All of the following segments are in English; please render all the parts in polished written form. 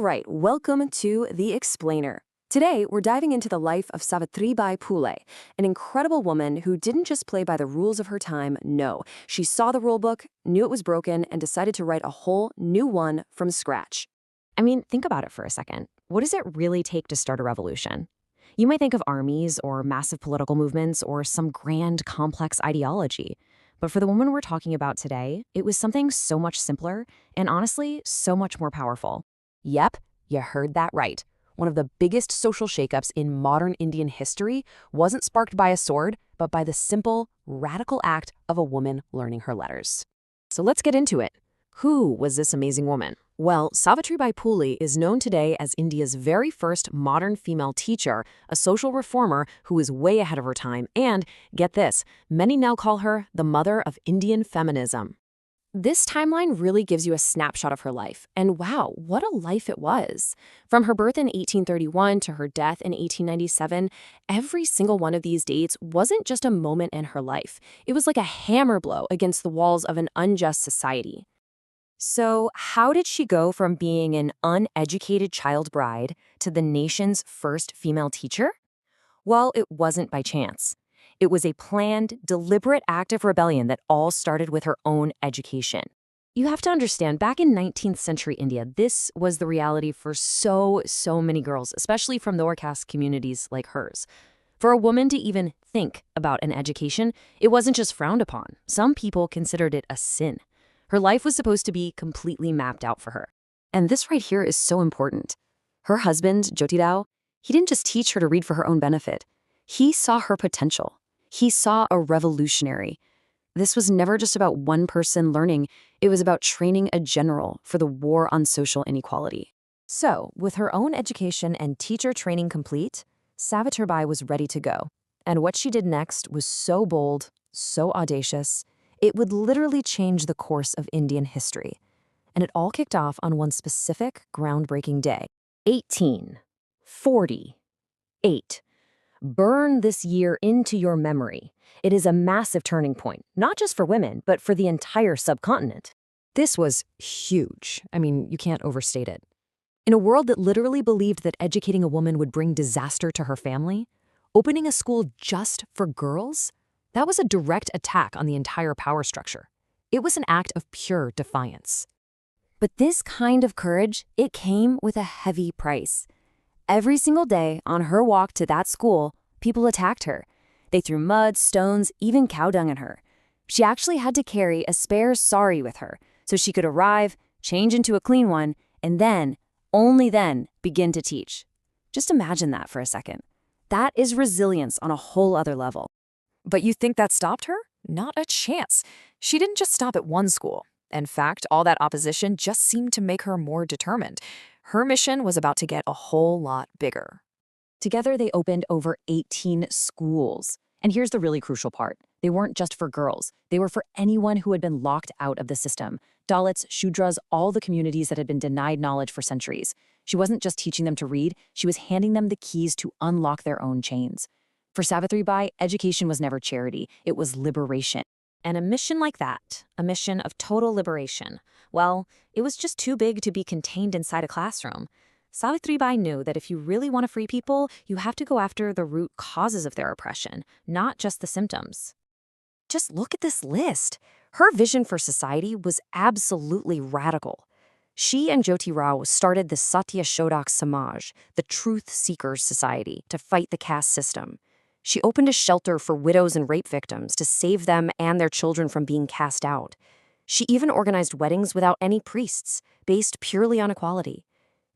right, welcome to The Explainer. Today, we're diving into the life of Savitribai Phule, an incredible woman who didn't just play by the rules of her time, no. She saw the rulebook, knew it was broken, and decided to write a whole new one from scratch. I mean, think about it for a second. What does it really take to start a revolution? You might think of armies or massive political movements or some grand, complex ideology. But for the woman we're talking about today, it was something so much simpler and honestly, so much more powerful. Yep, you heard that right. One of the biggest social shakeups in modern Indian history wasn't sparked by a sword, but by the simple, radical act of a woman learning her letters. So let's get into it. Who was this amazing woman? Well, Savitribai Phule is known today as India's very first modern female teacher, a social reformer who was way ahead of her time, and, get this, many now call her the mother of Indian feminism. This timeline really gives you a snapshot of her life, and wow, what a life it was. From her birth in 1831 to her death in 1897, every single one of these dates wasn't just a moment in her life. It was like a hammer blow against the walls of an unjust society. So, how did she go from being an uneducated child bride to the nation's first female teacher? Well, it wasn't by chance. It was a planned, deliberate act of rebellion that all started with her own education. You have to understand, back in 19th century India, this was the reality for so many girls, especially from lower caste communities like hers. For a woman to even think about an education, it wasn't just frowned upon. Some people considered it a sin. Her life was supposed to be completely mapped out for her. And this right here is so important. Her husband, Jyotirao, he didn't just teach her to read for her own benefit. He saw her potential. He saw a revolutionary. This was never just about one person learning. It was about training a general for the war on social inequality. So, with her own education and teacher training complete, Savitribai was ready to go. And what she did next was so bold, so audacious, it would literally change the course of Indian history. And it all kicked off on one specific, groundbreaking day. 1848. Burn this year into your memory. It is a massive turning point, not just for women, but for the entire subcontinent. This was huge. I mean, you can't overstate it. In a world that literally believed that educating a woman would bring disaster to her family, opening a school just for girls, that was a direct attack on the entire power structure. It was an act of pure defiance. But this kind of courage, it came with a heavy price. Every single day on her walk to that school, people attacked her. They threw mud, stones, even cow dung at her. She actually had to carry a spare sari with her so she could arrive, change into a clean one, and then, only then, begin to teach. Just imagine that for a second. That is resilience on a whole other level. But you think that stopped her? Not a chance. She didn't just stop at one school. In fact, all that opposition just seemed to make her more determined. Her mission was about to get a whole lot bigger. Together, they opened over 18 schools. And here's the really crucial part. They weren't just for girls. They were for anyone who had been locked out of the system. Dalits, Shudras, all the communities that had been denied knowledge for centuries. She wasn't just teaching them to read, she was handing them the keys to unlock their own chains. For Savitribai, education was never charity, it was liberation. And a mission like that, a mission of total liberation, well, it was just too big to be contained inside a classroom. Savitribai knew that if you really want to free people, you have to go after the root causes of their oppression, not just the symptoms. Just look at this list. Her vision for society was absolutely radical. She and Jyotirao started the Satya Shodak Samaj, the Truth Seekers Society, to fight the caste system. She opened a shelter for widows and rape victims to save them and their children from being cast out. She even organized weddings without any priests, based purely on equality.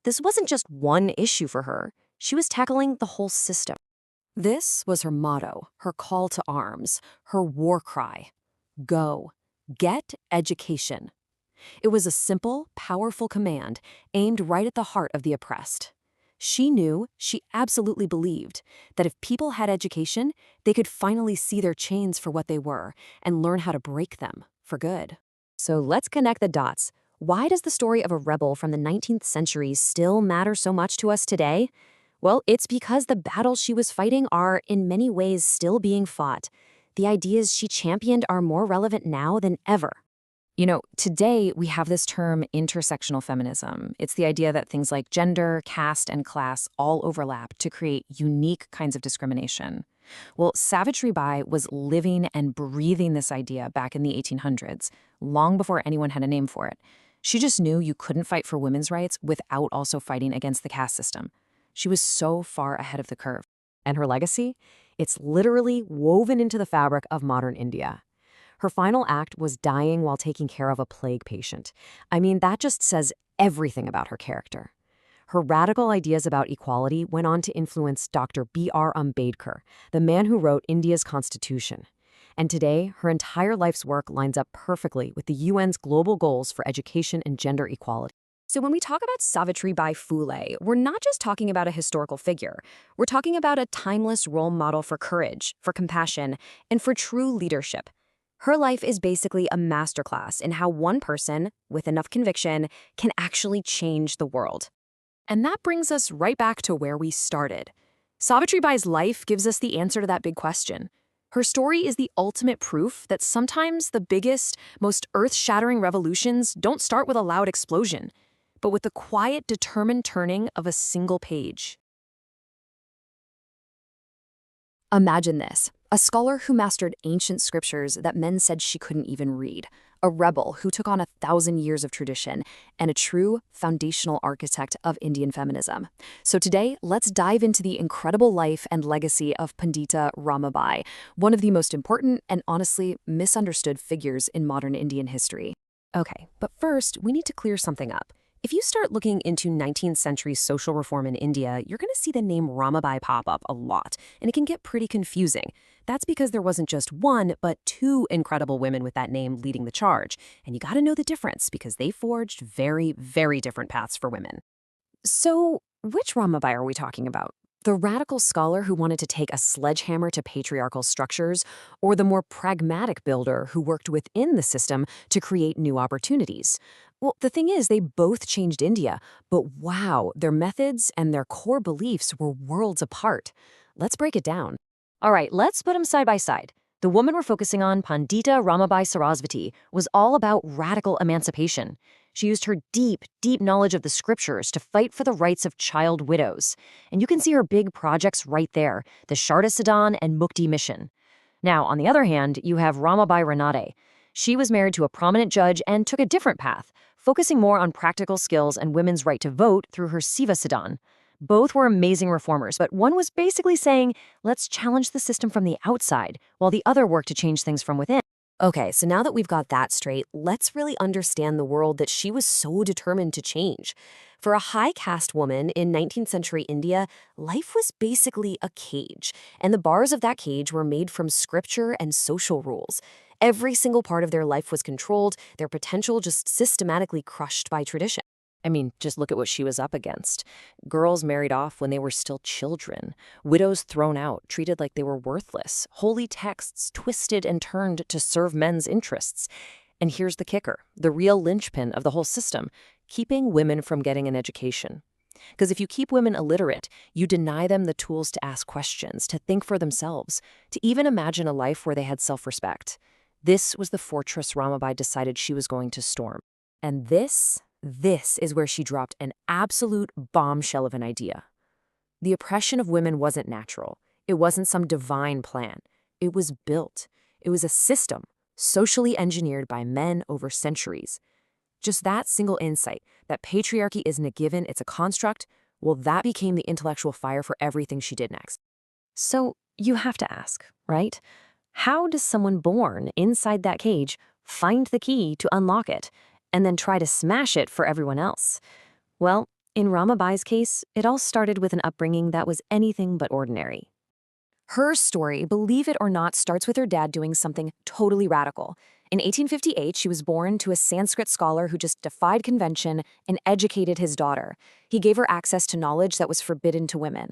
This wasn't just one issue for her. She was tackling the whole system. This was her motto, her call to arms, her war cry. Go. Get education. It was a simple, powerful command aimed right at the heart of the oppressed. She knew, she absolutely believed, that if people had education, they could finally see their chains for what they were and learn how to break them for good. So let's connect the dots. Why does the story of a rebel from the 19th century still matter so much to us today? Well, it's because the battles she was fighting are, in many ways, still being fought. The ideas she championed are more relevant now than ever. Today we have this term intersectional feminism. It's the idea that things like gender, caste, and class all overlap to create unique kinds of discrimination. Well, Savitri Bai was living and breathing this idea back in the 1800s, long before anyone had a name for it. She just knew you couldn't fight for women's rights without also fighting against the caste system. She was so far ahead of the curve. And her legacy? It's literally woven into the fabric of modern India. Her final act was dying while taking care of a plague patient. I mean, that just says everything about her character. Her radical ideas about equality went on to influence Dr. B.R. Ambedkar, the man who wrote India's constitution. And today, her entire life's work lines up perfectly with the UN's global goals for education and gender equality. So when we talk about Savitri Bai Phule, we're not just talking about a historical figure. We're talking about a timeless role model for courage, for compassion, and for true leadership. Her life is basically a masterclass in how one person, with enough conviction, can actually change the world. And that brings us right back to where we started. Savitri Bai's life gives us the answer to that big question. Her story is the ultimate proof that sometimes the biggest, most earth-shattering revolutions don't start with a loud explosion, but with the quiet, determined turning of a single page. Imagine this. A scholar who mastered ancient scriptures that men said she couldn't even read, a rebel who took on 1,000 years of tradition, and a true foundational architect of Indian feminism. So today, let's dive into the incredible life and legacy of Pandita Ramabai, one of the most important and honestly misunderstood figures in modern Indian history. Okay, but first, we need to clear something up. If you start looking into 19th century social reform in India, you're going to see the name Ramabai pop up a lot, and it can get pretty confusing. That's because there wasn't just one, but two incredible women with that name leading the charge. And you got to know the difference because they forged very, very different paths for women. So, which Ramabai are we talking about? The radical scholar who wanted to take a sledgehammer to patriarchal structures, or the more pragmatic builder who worked within the system to create new opportunities? Well, the thing is, they both changed India, but wow, their methods and their core beliefs were worlds apart. Let's break it down. All right, let's put them side by side. The woman we're focusing on, Pandita Ramabai Sarasvati, was all about radical emancipation. She used her deep, deep knowledge of the scriptures to fight for the rights of child widows. And you can see her big projects right there, the Sharda Sadan and Mukti Mission. Now, on the other hand, you have Ramabai Ranade. She was married to a prominent judge and took a different path, focusing more on practical skills and women's right to vote through her Siva Sadan. Both were amazing reformers, but one was basically saying, let's challenge the system from the outside, while the other worked to change things from within. Okay, so now that we've got that straight, let's really understand the world that she was so determined to change. For a high-caste woman in 19th century India, life was basically a cage, and the bars of that cage were made from scripture and social rules. Every single part of their life was controlled, their potential just systematically crushed by tradition. I mean, just look at what she was up against. Girls married off when they were still children. Widows thrown out, treated like they were worthless. Holy texts twisted and turned to serve men's interests. And here's the kicker, the real linchpin of the whole system, keeping women from getting an education. Because if you keep women illiterate, you deny them the tools to ask questions, to think for themselves, to even imagine a life where they had self-respect. This was the fortress Ramabai decided she was going to storm. And this is where she dropped an absolute bombshell of an idea. The oppression of women wasn't natural. It wasn't some divine plan. It was built. It was a system, socially engineered by men over centuries. Just that single insight, that patriarchy isn't a given, it's a construct, well, that became the intellectual fire for everything she did next. So you have to ask, right? How does someone born inside that cage find the key to unlock it, and then try to smash it for everyone else? Well, in Ramabai's case, it all started with an upbringing that was anything but ordinary. Her story, believe it or not, starts with her dad doing something totally radical. In 1858, she was born to a Sanskrit scholar who just defied convention and educated his daughter. He gave her access to knowledge that was forbidden to women.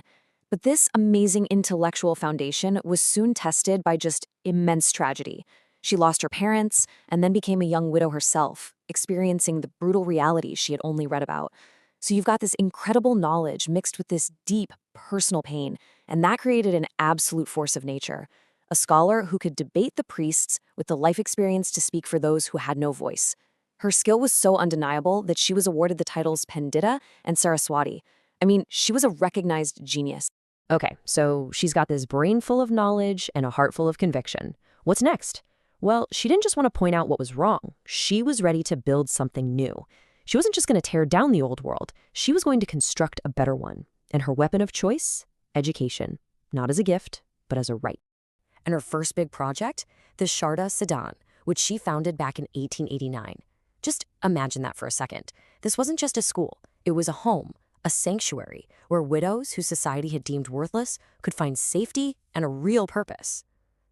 But this amazing intellectual foundation was soon tested by just immense tragedy. She lost her parents and then became a young widow herself, experiencing the brutal realities she had only read about. So you've got this incredible knowledge mixed with this deep personal pain, and that created an absolute force of nature. a scholar who could debate the priests with the life experience to speak for those who had no voice. Her skill was so undeniable that she was awarded the titles Pandita and Saraswati. I mean, she was a recognized genius. Okay, so she's got this brain full of knowledge and a heart full of conviction. What's next? Well, she didn't just want to point out what was wrong. She was ready to build something new. She wasn't just going to tear down the old world. She was going to construct a better one. And her weapon of choice? Education. Not as a gift, but as a right. And her first big project? The Sharda Sadan, which she founded back in 1889. Just imagine that for a second. This wasn't just a school. It was a home, a sanctuary, where widows who society had deemed worthless could find safety and a real purpose.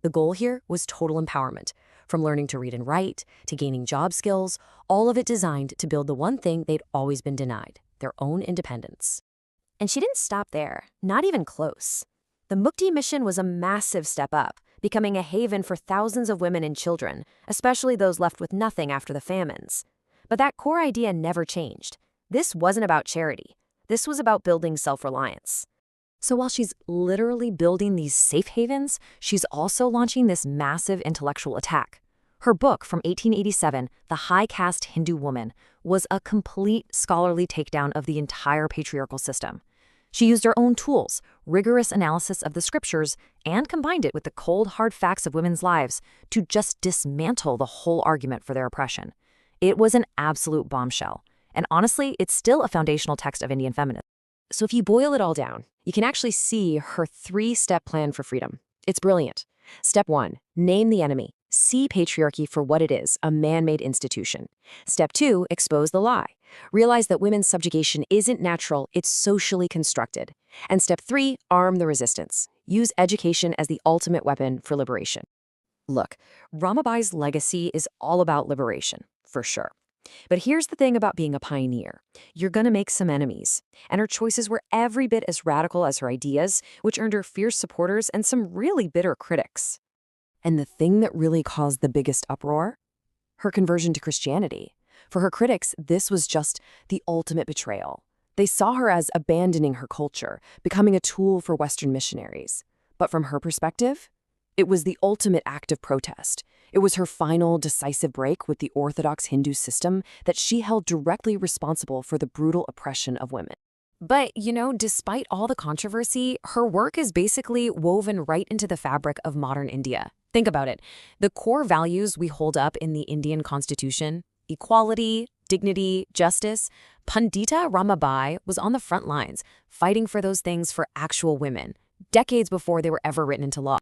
The goal here was total empowerment, from learning to read and write to gaining job skills, all of it designed to build the one thing they'd always been denied, their own independence. And she didn't stop there, not even close. The Mukti mission was a massive step up, becoming a haven for thousands of women and children, especially those left with nothing after the famines. But that core idea never changed. This wasn't about charity. This was about building self-reliance. So while she's literally building these safe havens, she's also launching this massive intellectual attack. Her book from 1887, The High Caste Hindu Woman, was a complete scholarly takedown of the entire patriarchal system. She used her own tools, rigorous analysis of the scriptures, and combined it with the cold, hard facts of women's lives to just dismantle the whole argument for their oppression. It was an absolute bombshell. And honestly, it's still a foundational text of Indian feminism. So if you boil it all down, you can actually see her 3-step plan for freedom. It's brilliant. Step 1, name the enemy. See patriarchy for what it is, a man-made institution. Step 2, expose the lie. Realize that women's subjugation isn't natural, it's socially constructed. And step 3, arm the resistance. Use education as the ultimate weapon for liberation. Look, Ramabai's legacy is all about liberation, for sure. But here's the thing about being a pioneer. You're gonna make some enemies. And her choices were every bit as radical as her ideas, which earned her fierce supporters and some really bitter critics. And the thing that really caused the biggest uproar? Her conversion to Christianity. For her critics, this was just the ultimate betrayal. They saw her as abandoning her culture, becoming a tool for Western missionaries. But from her perspective, it was the ultimate act of protest. It was her final, decisive break with the Orthodox Hindu system that she held directly responsible for the brutal oppression of women. But, despite all the controversy, her work is basically woven right into the fabric of modern India. Think about it. The core values we hold up in the Indian Constitution, equality, dignity, justice, Pandita Ramabai was on the front lines, fighting for those things for actual women, decades before they were ever written into law.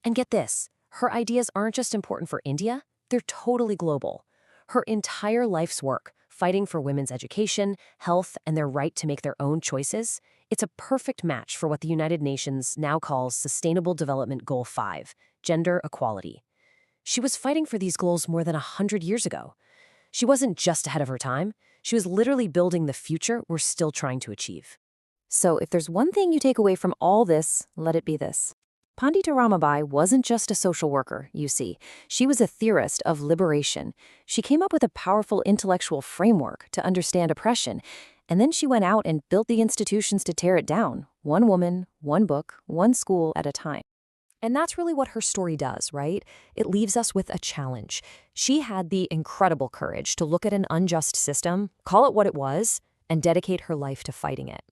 And get this, her ideas aren't just important for India, they're totally global. Her entire life's work, fighting for women's education, health, and their right to make their own choices, it's a perfect match for what the United Nations now calls Sustainable Development Goal 5, gender equality. She was fighting for these goals more than 100 years ago. She wasn't just ahead of her time, she was literally building the future we're still trying to achieve. So if there's one thing you take away from all this, let it be this. Pandita Ramabai wasn't just a social worker, you see. She was a theorist of liberation. She came up with a powerful intellectual framework to understand oppression, and then she went out and built the institutions to tear it down, one woman, one book, one school at a time. And that's really what her story does, right? It leaves us with a challenge. She had the incredible courage to look at an unjust system, call it what it was, and dedicate her life to fighting it.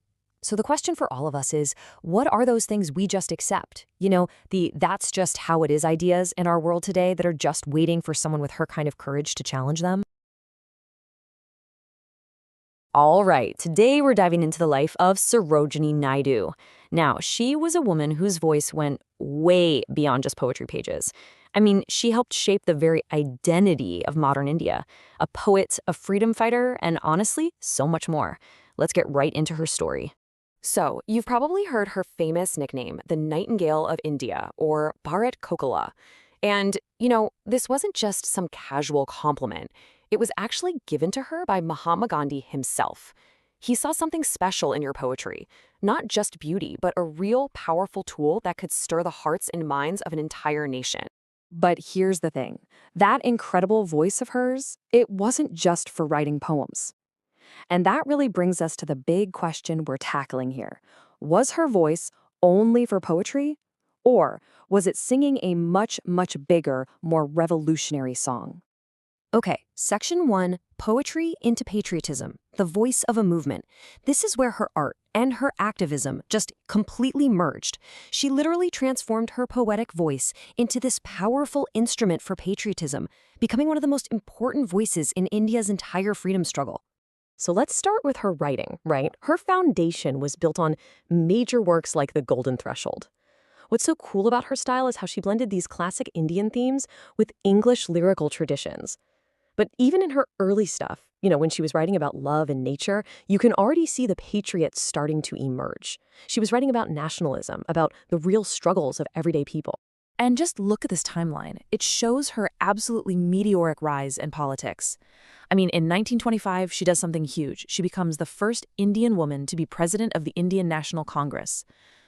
So the question for all of us is, what are those things we just accept? The that's just how it is ideas in our world today that are just waiting for someone with her kind of courage to challenge them? All right, today we're diving into the life of Sarojini Naidu. Now, she was a woman whose voice went way beyond just poetry pages. I mean, she helped shape the very identity of modern India, a poet, a freedom fighter, and honestly, so much more. Let's get right into her story. So, you've probably heard her famous nickname, the Nightingale of India, or Bharat Kokala. And, this wasn't just some casual compliment. It was actually given to her by Mahatma Gandhi himself. He saw something special in your poetry, not just beauty, but a real powerful tool that could stir the hearts and minds of an entire nation. But here's the thing. That incredible voice of hers, it wasn't just for writing poems. And that really brings us to the big question we're tackling here. Was her voice only for poetry? Or was it singing a much, much bigger, more revolutionary song? Okay, Section 1, Poetry into Patriotism, the voice of a movement. This is where her art and her activism just completely merged. She literally transformed her poetic voice into this powerful instrument for patriotism, becoming one of the most important voices in India's entire freedom struggle. So let's start with her writing, right? Her foundation was built on major works like The Golden Threshold. What's so cool about her style is how she blended these classic Indian themes with English lyrical traditions. But even in her early stuff, when she was writing about love and nature, you can already see the patriot starting to emerge. She was writing about nationalism, about the real struggles of everyday people. And just look at this timeline. It shows her absolutely meteoric rise in politics. I mean, in 1925, she does something huge. She becomes the first Indian woman to be president of the Indian National Congress.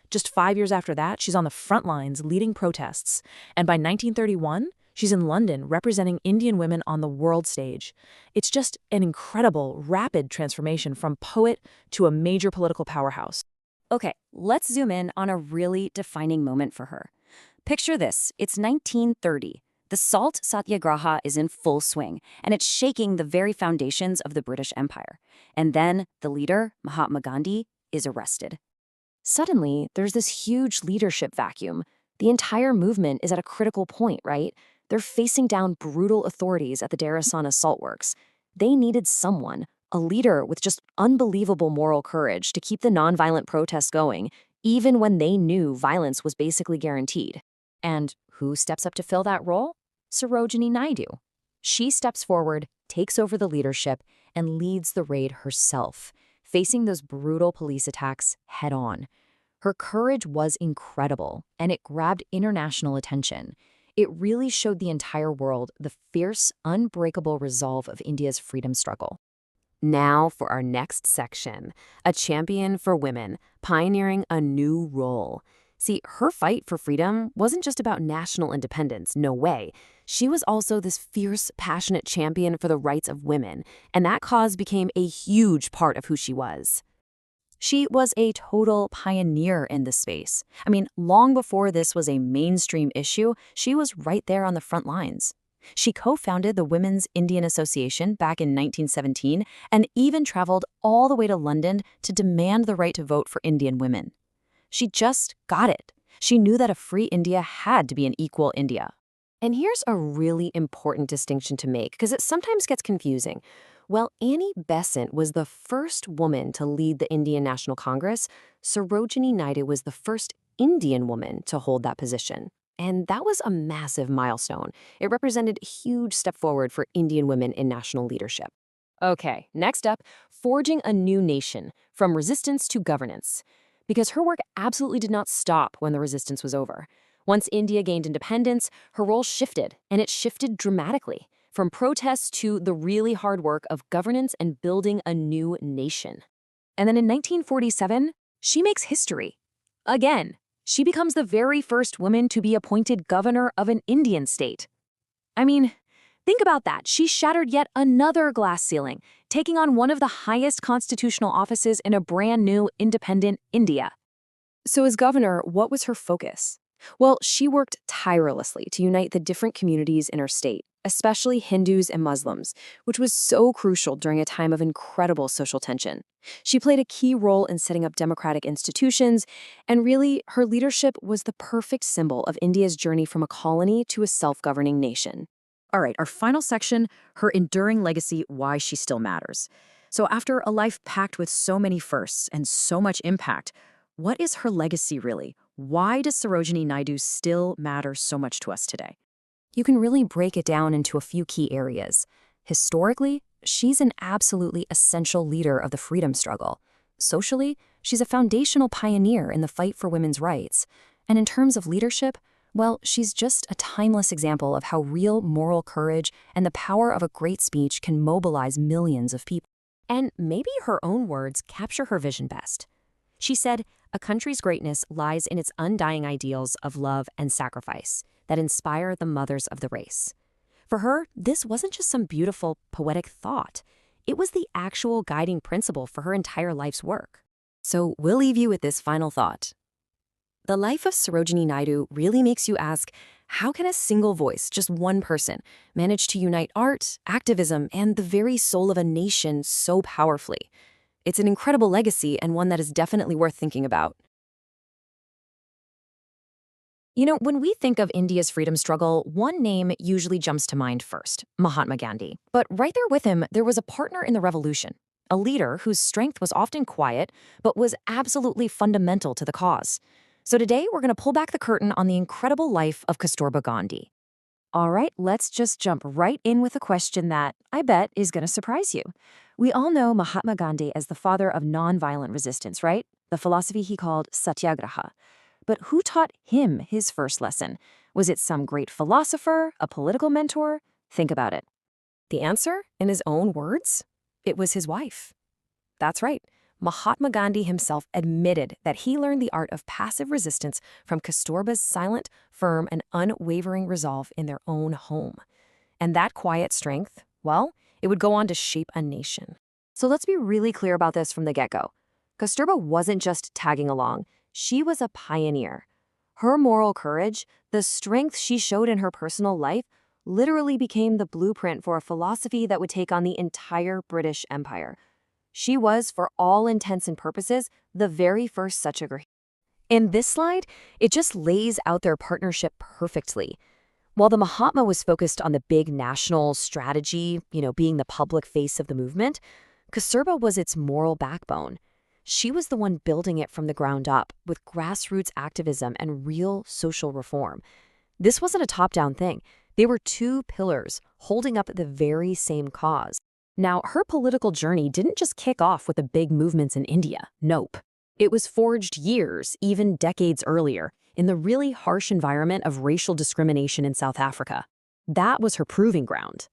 Just 5 years after that, she's on the front lines leading protests. And by 1931, she's in London representing Indian women on the world stage. It's just an incredible, rapid transformation from poet to a major political powerhouse. Okay, let's zoom in on a really defining moment for her. Picture this, it's 1930. The Salt Satyagraha is in full swing, and it's shaking the very foundations of the British Empire. And then the leader, Mahatma Gandhi, is arrested. Suddenly, there's this huge leadership vacuum. The entire movement is at a critical point, right? They're facing down brutal authorities at the Dharasana salt works. They needed someone, a leader with just unbelievable moral courage to keep the nonviolent protests going, even when they knew violence was basically guaranteed. And who steps up to fill that role? Sarojini Naidu. She steps forward, takes over the leadership, and leads the raid herself, facing those brutal police attacks head on. Her courage was incredible, and it grabbed international attention. It really showed the entire world the fierce, unbreakable resolve of India's freedom struggle. Now for our next section, a champion for women, pioneering a new role. See, her fight for freedom wasn't just about national independence, no way. She was also this fierce, passionate champion for the rights of women, and that cause became a huge part of who she was. She was a total pioneer in this space. I mean, long before this was a mainstream issue, she was right there on the front lines. She co-founded the Women's Indian Association back in 1917 and even traveled all the way to London to demand the right to vote for Indian women. She just got it. She knew that a free India had to be an equal India. And here's a really important distinction to make, because it sometimes gets confusing. Well, Annie Besant was the first woman to lead the Indian National Congress. Sarojini Naidu was the first Indian woman to hold that position. And that was a massive milestone. It represented a huge step forward for Indian women in national leadership. Okay, next up, forging a new nation, from resistance to governance. Because her work absolutely did not stop when the resistance was over. Once India gained independence, her role shifted, and it shifted dramatically, from protests to the really hard work of governance and building a new nation. And then in 1947, she makes history. Again, she becomes the very first woman to be appointed governor of an Indian state. I mean, think about that. She shattered yet another glass ceiling, taking on one of the highest constitutional offices in a brand new, independent India. So as governor, what was her focus? Well, she worked tirelessly to unite the different communities in her state, especially Hindus and Muslims, which was so crucial during a time of incredible social tension. She played a key role in setting up democratic institutions, and really, her leadership was the perfect symbol of India's journey from a colony to a self-governing nation. All right, our final section, her enduring legacy, why she still matters. So after a life packed with so many firsts and so much impact, what is her legacy really? Why does Sarojini Naidu still matter so much to us today? You can really break it down into a few key areas. Historically, she's an absolutely essential leader of the freedom struggle. Socially, she's a foundational pioneer in the fight for women's rights. And in terms of leadership, well, she's just a timeless example of how real moral courage and the power of a great speech can mobilize millions of people. And maybe her own words capture her vision best. She said, "A country's greatness lies in its undying ideals of love and sacrifice that inspire the mothers of the race." For her, this wasn't just some beautiful, poetic thought. It was the actual guiding principle for her entire life's work. So we'll leave you with this final thought. The life of Sarojini Naidu really makes you ask, how can a single voice, just one person, manage to unite art, activism, and the very soul of a nation so powerfully? It's an incredible legacy and one that is definitely worth thinking about. When we think of India's freedom struggle, one name usually jumps to mind first, Mahatma Gandhi. But right there with him, there was a partner in the revolution, a leader whose strength was often quiet, but was absolutely fundamental to the cause. So today, we're going to pull back the curtain on the incredible life of Kasturba Gandhi. All right, let's just jump right in with a question that I bet is going to surprise you. We all know Mahatma Gandhi as the father of nonviolent resistance, right? The philosophy he called satyagraha. But who taught him his first lesson? Was it some great philosopher, a political mentor? Think about it. The answer, in his own words, it was his wife. That's right. Mahatma Gandhi himself admitted that he learned the art of passive resistance from Kasturba's silent, firm, and unwavering resolve in their own home. And that quiet strength, well, it would go on to shape a nation. So let's be really clear about this from the get-go. Kasturba wasn't just tagging along. She was a pioneer. Her moral courage, the strength she showed in her personal life, literally became the blueprint for a philosophy that would take on the entire British Empire. She was, for all intents and purposes, the very first satyagrahi. In this slide, it just lays out their partnership perfectly. While the Mahatma was focused on the big national strategy, being the public face of the movement, Kasturba was its moral backbone. She was the one building it from the ground up with grassroots activism and real social reform. This wasn't a top-down thing. They were two pillars holding up the very same cause. Now, her political journey didn't just kick off with the big movements in India. Nope. It was forged years, even decades earlier, in the really harsh environment of racial discrimination in South Africa. That was her proving ground.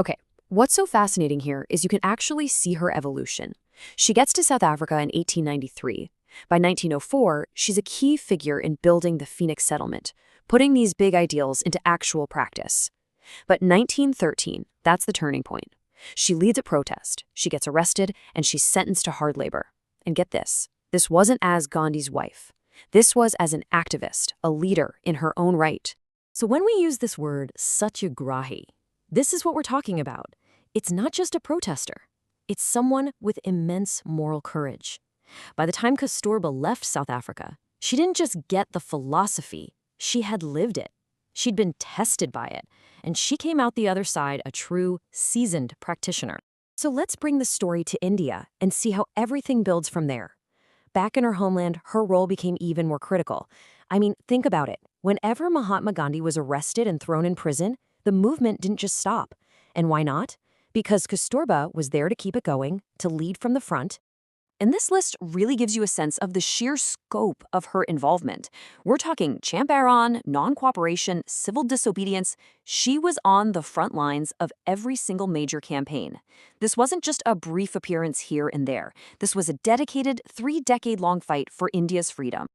Okay, what's so fascinating here is you can actually see her evolution. She gets to South Africa in 1893. By 1904, she's a key figure in building the Phoenix settlement, putting these big ideals into actual practice. But 1913, that's the turning point. She leads a protest, she gets arrested, and she's sentenced to hard labor. And get this wasn't as Gandhi's wife. This was as an activist, a leader in her own right. So when we use this word satyagrahi, this is what we're talking about. It's not just a protester. It's someone with immense moral courage. By the time Kasturba left South Africa, she didn't just get the philosophy, she had lived it. She'd been tested by it, and she came out the other side a true, seasoned practitioner. So let's bring the story to India and see how everything builds from there. Back in her homeland, her role became even more critical. I mean, think about it. Whenever Mahatma Gandhi was arrested and thrown in prison, the movement didn't just stop. And why not? Because Kasturba was there to keep it going, to lead from the front. And this list really gives you a sense of the sheer scope of her involvement. We're talking champaran, non-cooperation, civil disobedience. She was on the front lines of every single major campaign. This wasn't just a brief appearance here and there. This was a dedicated 3-decade-long fight for India's freedom.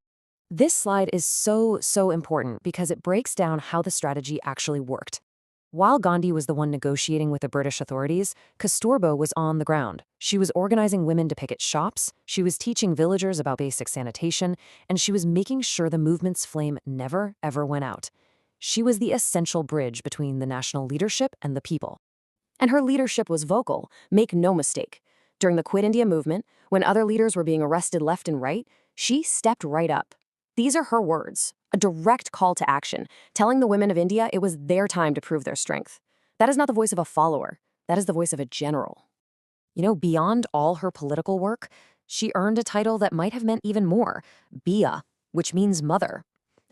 This slide is so important because it breaks down how the strategy actually worked. While Gandhi was the one negotiating with the British authorities, Kasturba was on the ground. She was organizing women to picket shops, she was teaching villagers about basic sanitation, and she was making sure the movement's flame never, ever went out. She was the essential bridge between the national leadership and the people. And her leadership was vocal, make no mistake. During the Quit India movement, when other leaders were being arrested left and right, she stepped right up. These are her words, a direct call to action, telling the women of India it was their time to prove their strength. That is not the voice of a follower. That is the voice of a general. Beyond all her political work, she earned a title that might have meant even more, Bia, which means mother.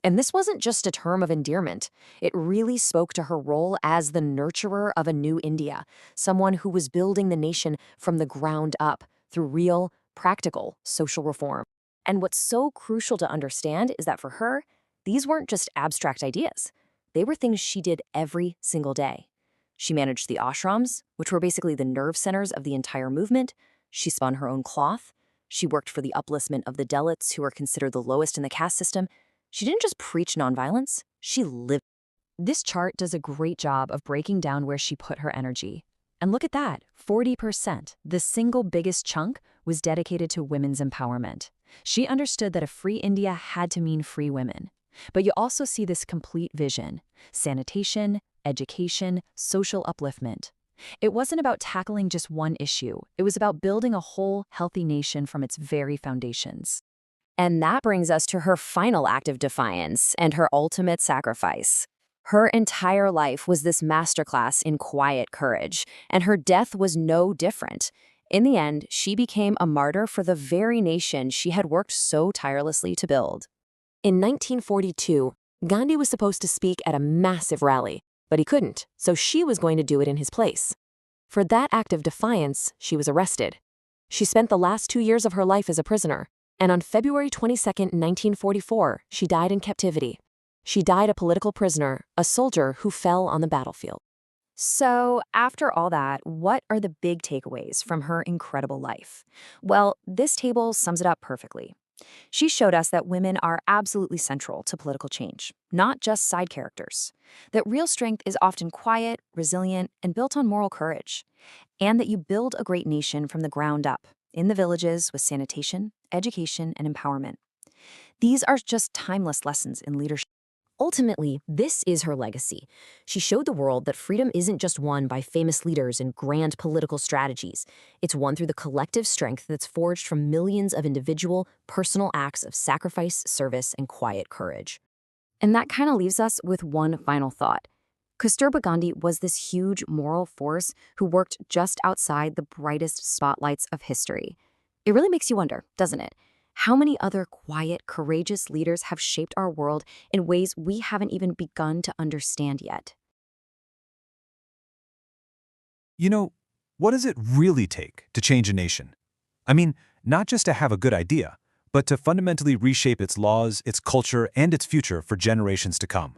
And this wasn't just a term of endearment. It really spoke to her role as the nurturer of a new India, someone who was building the nation from the ground up through real, practical social reform. And what's so crucial to understand is that for her, these weren't just abstract ideas. They were things she did every single day. She managed the ashrams, which were basically the nerve centers of the entire movement. She spun her own cloth. She worked for the upliftment of the Dalits, who were considered the lowest in the caste system. She didn't just preach nonviolence, she lived. This chart does a great job of breaking down where she put her energy. And look at that, 40%, the single biggest chunk, was dedicated to women's empowerment. She understood that a free India had to mean free women. But you also see this complete vision: sanitation, education, social upliftment. It wasn't about tackling just one issue. It was about building a whole, healthy nation from its very foundations. And that brings us to her final act of defiance and her ultimate sacrifice. Her entire life was this masterclass in quiet courage, and her death was no different. In the end, she became a martyr for the very nation she had worked so tirelessly to build. In 1942, Gandhi was supposed to speak at a massive rally, but he couldn't, so she was going to do it in his place. For that act of defiance, she was arrested. She spent the last 2 years of her life as a prisoner, and on February 22, 1944, she died in captivity. She died a political prisoner, a soldier who fell on the battlefield. So, after all that, what are the big takeaways from her incredible life? Well, this table sums it up perfectly. She showed us that women are absolutely central to political change, not just side characters. That real strength is often quiet, resilient, and built on moral courage. And that you build a great nation from the ground up, in the villages with sanitation, education, and empowerment. These are just timeless lessons in leadership. Ultimately, this is her legacy. She showed the world that freedom isn't just won by famous leaders and grand political strategies. It's won through the collective strength that's forged from millions of individual, personal acts of sacrifice, service, and quiet courage. And that kind of leaves us with one final thought. Kasturba Gandhi was this huge moral force who worked just outside the brightest spotlights of history. It really makes you wonder, doesn't it? How many other quiet, courageous leaders have shaped our world in ways we haven't even begun to understand yet? You know, what does it really take to change a nation? I mean, not just to have a good idea, but to fundamentally reshape its laws, its culture, and its future for generations to come.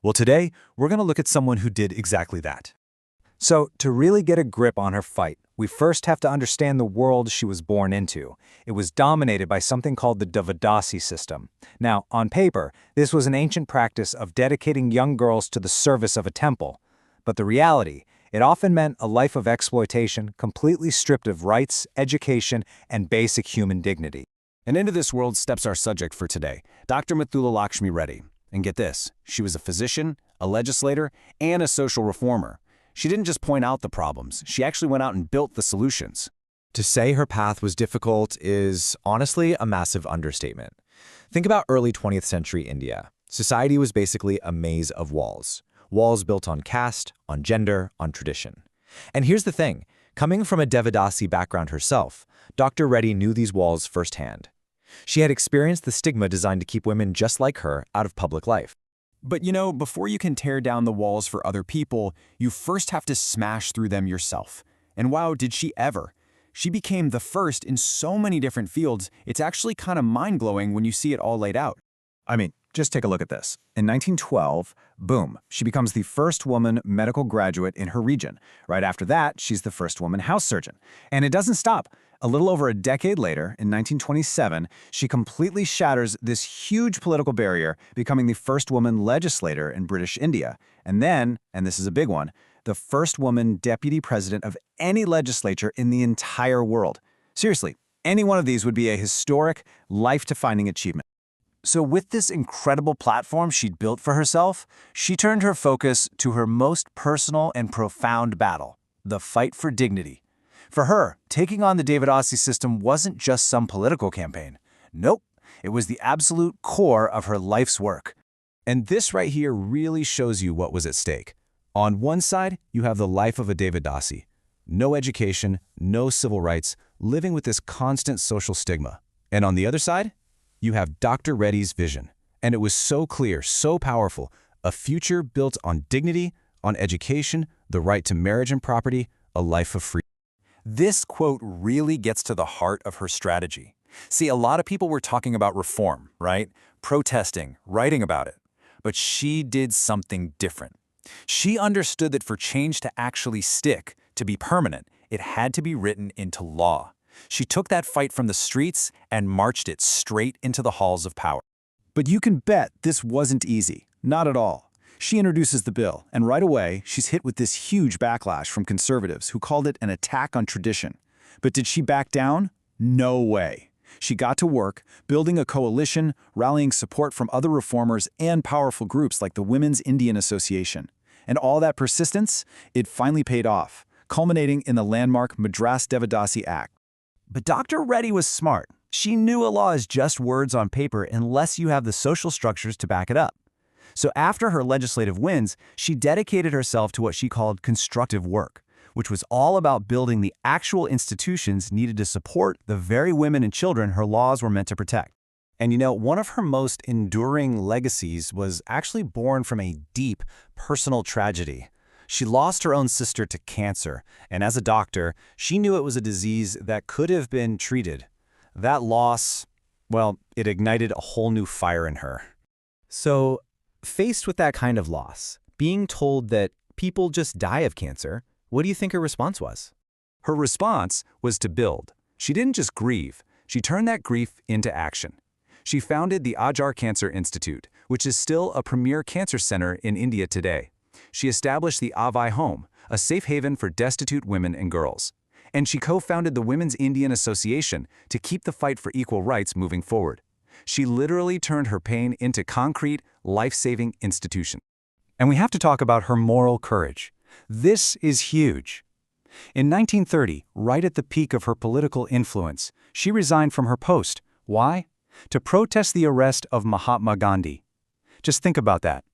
Well, today, we're going to look at someone who did exactly that. So, to really get a grip on her fight, we first have to understand the world she was born into. It was dominated by something called the Devadasi system. Now, on paper, this was an ancient practice of dedicating young girls to the service of a temple. But the reality, it often meant a life of exploitation, completely stripped of rights, education, and basic human dignity. And into this world steps our subject for today, Dr. Mithula Lakshmi Reddy. And get this, she was a physician, a legislator, and a social reformer. She didn't just point out the problems, she actually went out and built the solutions. To say her path was difficult is honestly a massive understatement. Think about early 20th century India. Society was basically a maze of walls. Walls built on caste, on gender, on tradition. And here's the thing, coming from a Devadasi background herself, Dr. Reddy knew these walls firsthand. She had experienced the stigma designed to keep women just like her out of public life. But you know, before you can tear down the walls for other people, you first have to smash through them yourself. And wow, did she ever. She became the first in so many different fields, it's actually kind of mind-blowing when you see it all laid out. I mean, just take a look at this. In 1912, boom, she becomes the first woman medical graduate in her region. Right after that, she's the first woman house surgeon. And it doesn't stop. A little over a decade later, in 1927, she completely shatters this huge political barrier, becoming the first woman legislator in British India. And then, and this is a big one, the first woman deputy president of any legislature in the entire world. Seriously, any one of these would be a historic, life-defining achievement. So with this incredible platform she'd built for herself, she turned her focus to her most personal and profound battle, the fight for dignity. For her, taking on the Devadasi system wasn't just some political campaign. Nope, it was the absolute core of her life's work. And this right here really shows you what was at stake. On one side, you have the life of a Devadasi. No education, no civil rights, living with this constant social stigma. And on the other side, you have Dr. Reddy's vision. And it was so clear, so powerful, a future built on dignity, on education, the right to marriage and property, a life of freedom. This quote really gets to the heart of her strategy. See, a lot of people were talking about reform, right? Protesting, writing about it. But she did something different. She understood that for change to actually stick, to be permanent, it had to be written into law. She took that fight from the streets and marched it straight into the halls of power. But you can bet this wasn't easy. Not at all. She introduces the bill, and right away, she's hit with this huge backlash from conservatives who called it an attack on tradition. But did she back down? No way. She got to work, building a coalition, rallying support from other reformers and powerful groups like the Women's Indian Association. And all that persistence, it finally paid off, culminating in the landmark Madras Devadasi Act. But Dr. Reddy was smart. She knew a law is just words on paper unless you have the social structures to back it up. So after her legislative wins, she dedicated herself to what she called constructive work, which was all about building the actual institutions needed to support the very women and children her laws were meant to protect. And you know, one of her most enduring legacies was actually born from a deep, personal tragedy. She lost her own sister to cancer, and as a doctor, she knew it was a disease that could have been treated. That loss, well, it ignited a whole new fire in her. So, faced with that kind of loss, being told that people just die of cancer, what do you think her response was? Her response was to build. She didn't just grieve, she turned that grief into action. She founded the Ajar Cancer Institute, which is still a premier cancer center in India today. She established the Avai Home, a safe haven for destitute women and girls. And she co-founded the Women's Indian Association to keep the fight for equal rights moving forward. She literally turned her pain into concrete, life-saving institutions. And we have to talk about her moral courage. This is huge. In 1930, right at the peak of her political influence, she resigned from her post. Why? To protest the arrest of Mahatma Gandhi. Just think about that.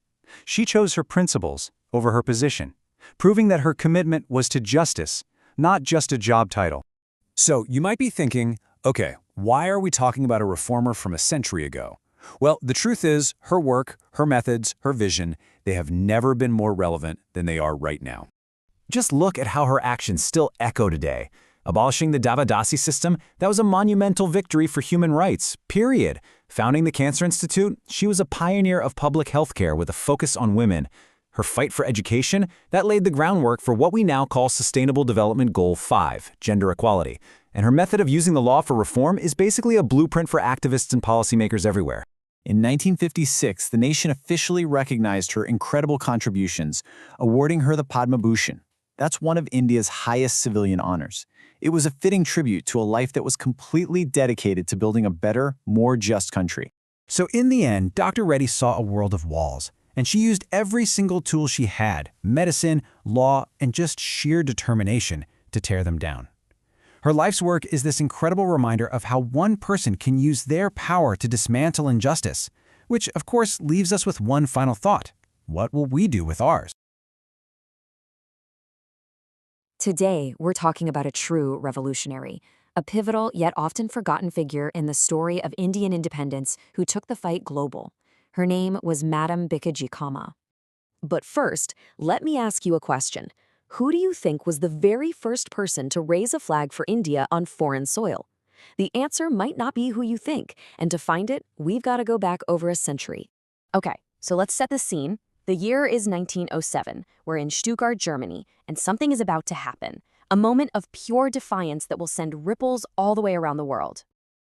She chose her principles over her position, proving that her commitment was to justice, not just a job title. So you might be thinking, okay, why are we talking about a reformer from a century ago? Well, the truth is, her work, her methods, her vision, they have never been more relevant than they are right now. Just look at how her actions still echo today. Abolishing the Devadasi system, that was a monumental victory for human rights, period. Founding the Cancer Institute, she was a pioneer of public health care with a focus on women. Her fight for education, that laid the groundwork for what we now call Sustainable Development Goal 5, gender equality. And her method of using the law for reform is basically a blueprint for activists and policymakers everywhere. In 1956, the nation officially recognized her incredible contributions, awarding her the Padma Bhushan. That's one of India's highest civilian honors. It was a fitting tribute to a life that was completely dedicated to building a better, more just country. So in the end, Dr. Reddy saw a world of walls, and she used every single tool she had, medicine, law, and just sheer determination to tear them down. Her life's work is this incredible reminder of how one person can use their power to dismantle injustice, which of course leaves us with one final thought. What will we do with ours? Today, we're talking about a true revolutionary, a pivotal yet often forgotten figure in the story of Indian independence who took the fight global. Her name was Madam Bhikaji Cama. But first, let me ask you a question. Who do you think was the very first person to raise a flag for India on foreign soil? The answer might not be who you think, and to find it, we've got to go back over a century. Okay, so let's set the scene. The year is 1907. We're in Stuttgart, Germany, and something is about to happen. A moment of pure defiance that will send ripples all the way around the world.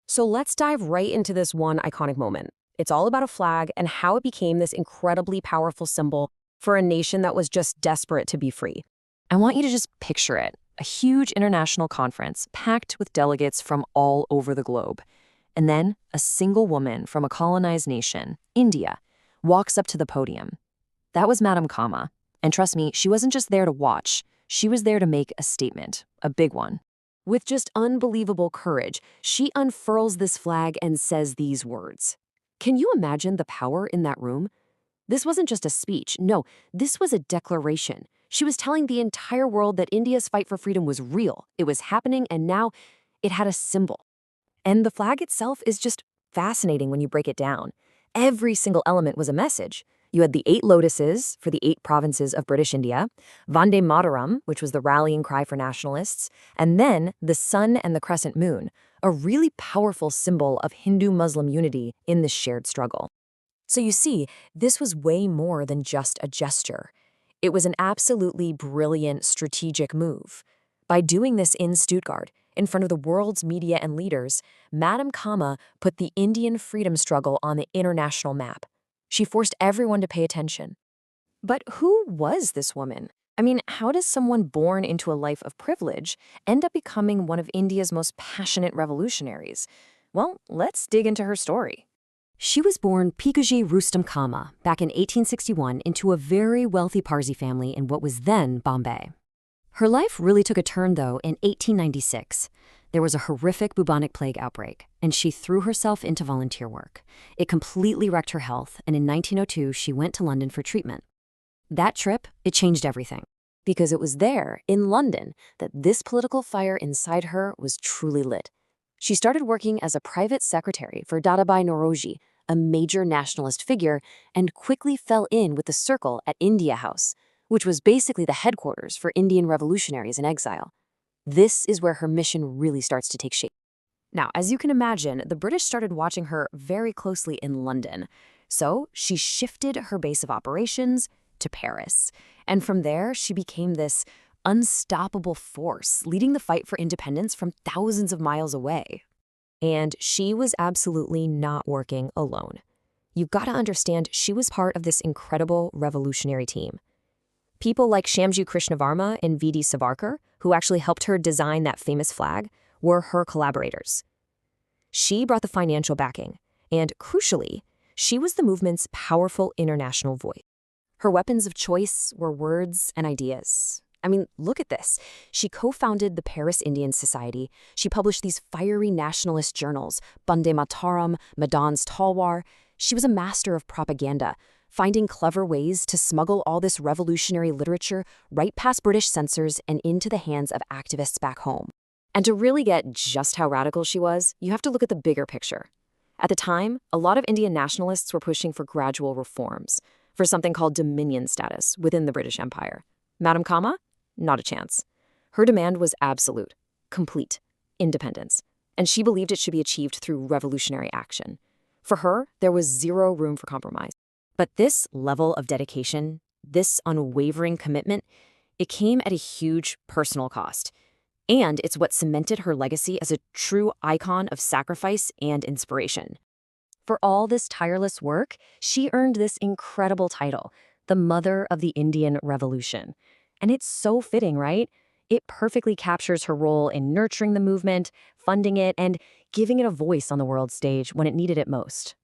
So let's dive right into this one iconic moment. It's all about a flag and how it became this incredibly powerful symbol for a nation that was just desperate to be free. I want you to just picture it. A huge international conference packed with delegates from all over the globe. And then a single woman from a colonized nation, India, walks up to the podium. That was Madam Cama. And trust me, she wasn't just there to watch. She was there to make a statement, a big one. With just unbelievable courage, she unfurls this flag and says these words. Can you imagine the power in that room? This wasn't just a speech. No, this was a declaration. She was telling the entire world that India's fight for freedom was real. It was happening, and now it had a symbol. And the flag itself is just fascinating when you break it down. Every single element was a message. You had the 8 lotuses for the 8 provinces of British India, Vande Mataram, which was the rallying cry for nationalists, and then the sun and the crescent moon, a really powerful symbol of Hindu-Muslim unity in this shared struggle. So you see, this was way more than just a gesture. It was an absolutely brilliant strategic move. By doing this in Stuttgart, in front of the world's media and leaders, Madam Cama put the Indian freedom struggle on the international map. She forced everyone to pay attention. But who was this woman? I mean, how does someone born into a life of privilege end up becoming one of India's most passionate revolutionaries? Well, let's dig into her story. She was born Pikaji Rustam Kama back in 1861 into a very wealthy Parsi family in what was then Bombay. Her life really took a turn, though, in 1896. There was a horrific bubonic plague outbreak, and she threw herself into volunteer work. It completely wrecked her health, and in 1902, she went to London for treatment. That trip, it changed everything. Because it was there, in London, that this political fire inside her was truly lit. She started working as a private secretary for Dadabhai Naoroji, a major nationalist figure, and quickly fell in with the circle at India House, which was basically the headquarters for Indian revolutionaries in exile. This is where her mission really starts to take shape. Now, as you can imagine, the British started watching her very closely in London. So she shifted her base of operations to Paris. And from there, she became this unstoppable force, leading the fight for independence from thousands of miles away. And she was absolutely not working alone. You've got to understand, she was part of this incredible revolutionary team. People like Shamji Krishnavarma and V.D. Savarkar, who actually helped her design that famous flag, were her collaborators. She brought the financial backing, and crucially, she was the movement's powerful international voice. Her weapons of choice were words and ideas. I mean, look at this. She co-founded the Paris Indian Society. She published these fiery nationalist journals, Bande Mataram, Madan's Talwar. She was a master of propaganda, finding clever ways to smuggle all this revolutionary literature right past British censors and into the hands of activists back home. And to really get just how radical she was, you have to look at the bigger picture. At the time, a lot of Indian nationalists were pushing for gradual reforms, for something called dominion status within the British Empire. Madame Kama? Not a chance. Her demand was absolute, complete independence, and she believed it should be achieved through revolutionary action. For her, there was zero room for compromise. But this level of dedication, this unwavering commitment, it came at a huge personal cost. And it's what cemented her legacy as a true icon of sacrifice and inspiration. For all this tireless work, she earned this incredible title, the Mother of the Indian Revolution. And it's so fitting, right? It perfectly captures her role in nurturing the movement, funding it, and giving it a voice on the world stage when it needed it most.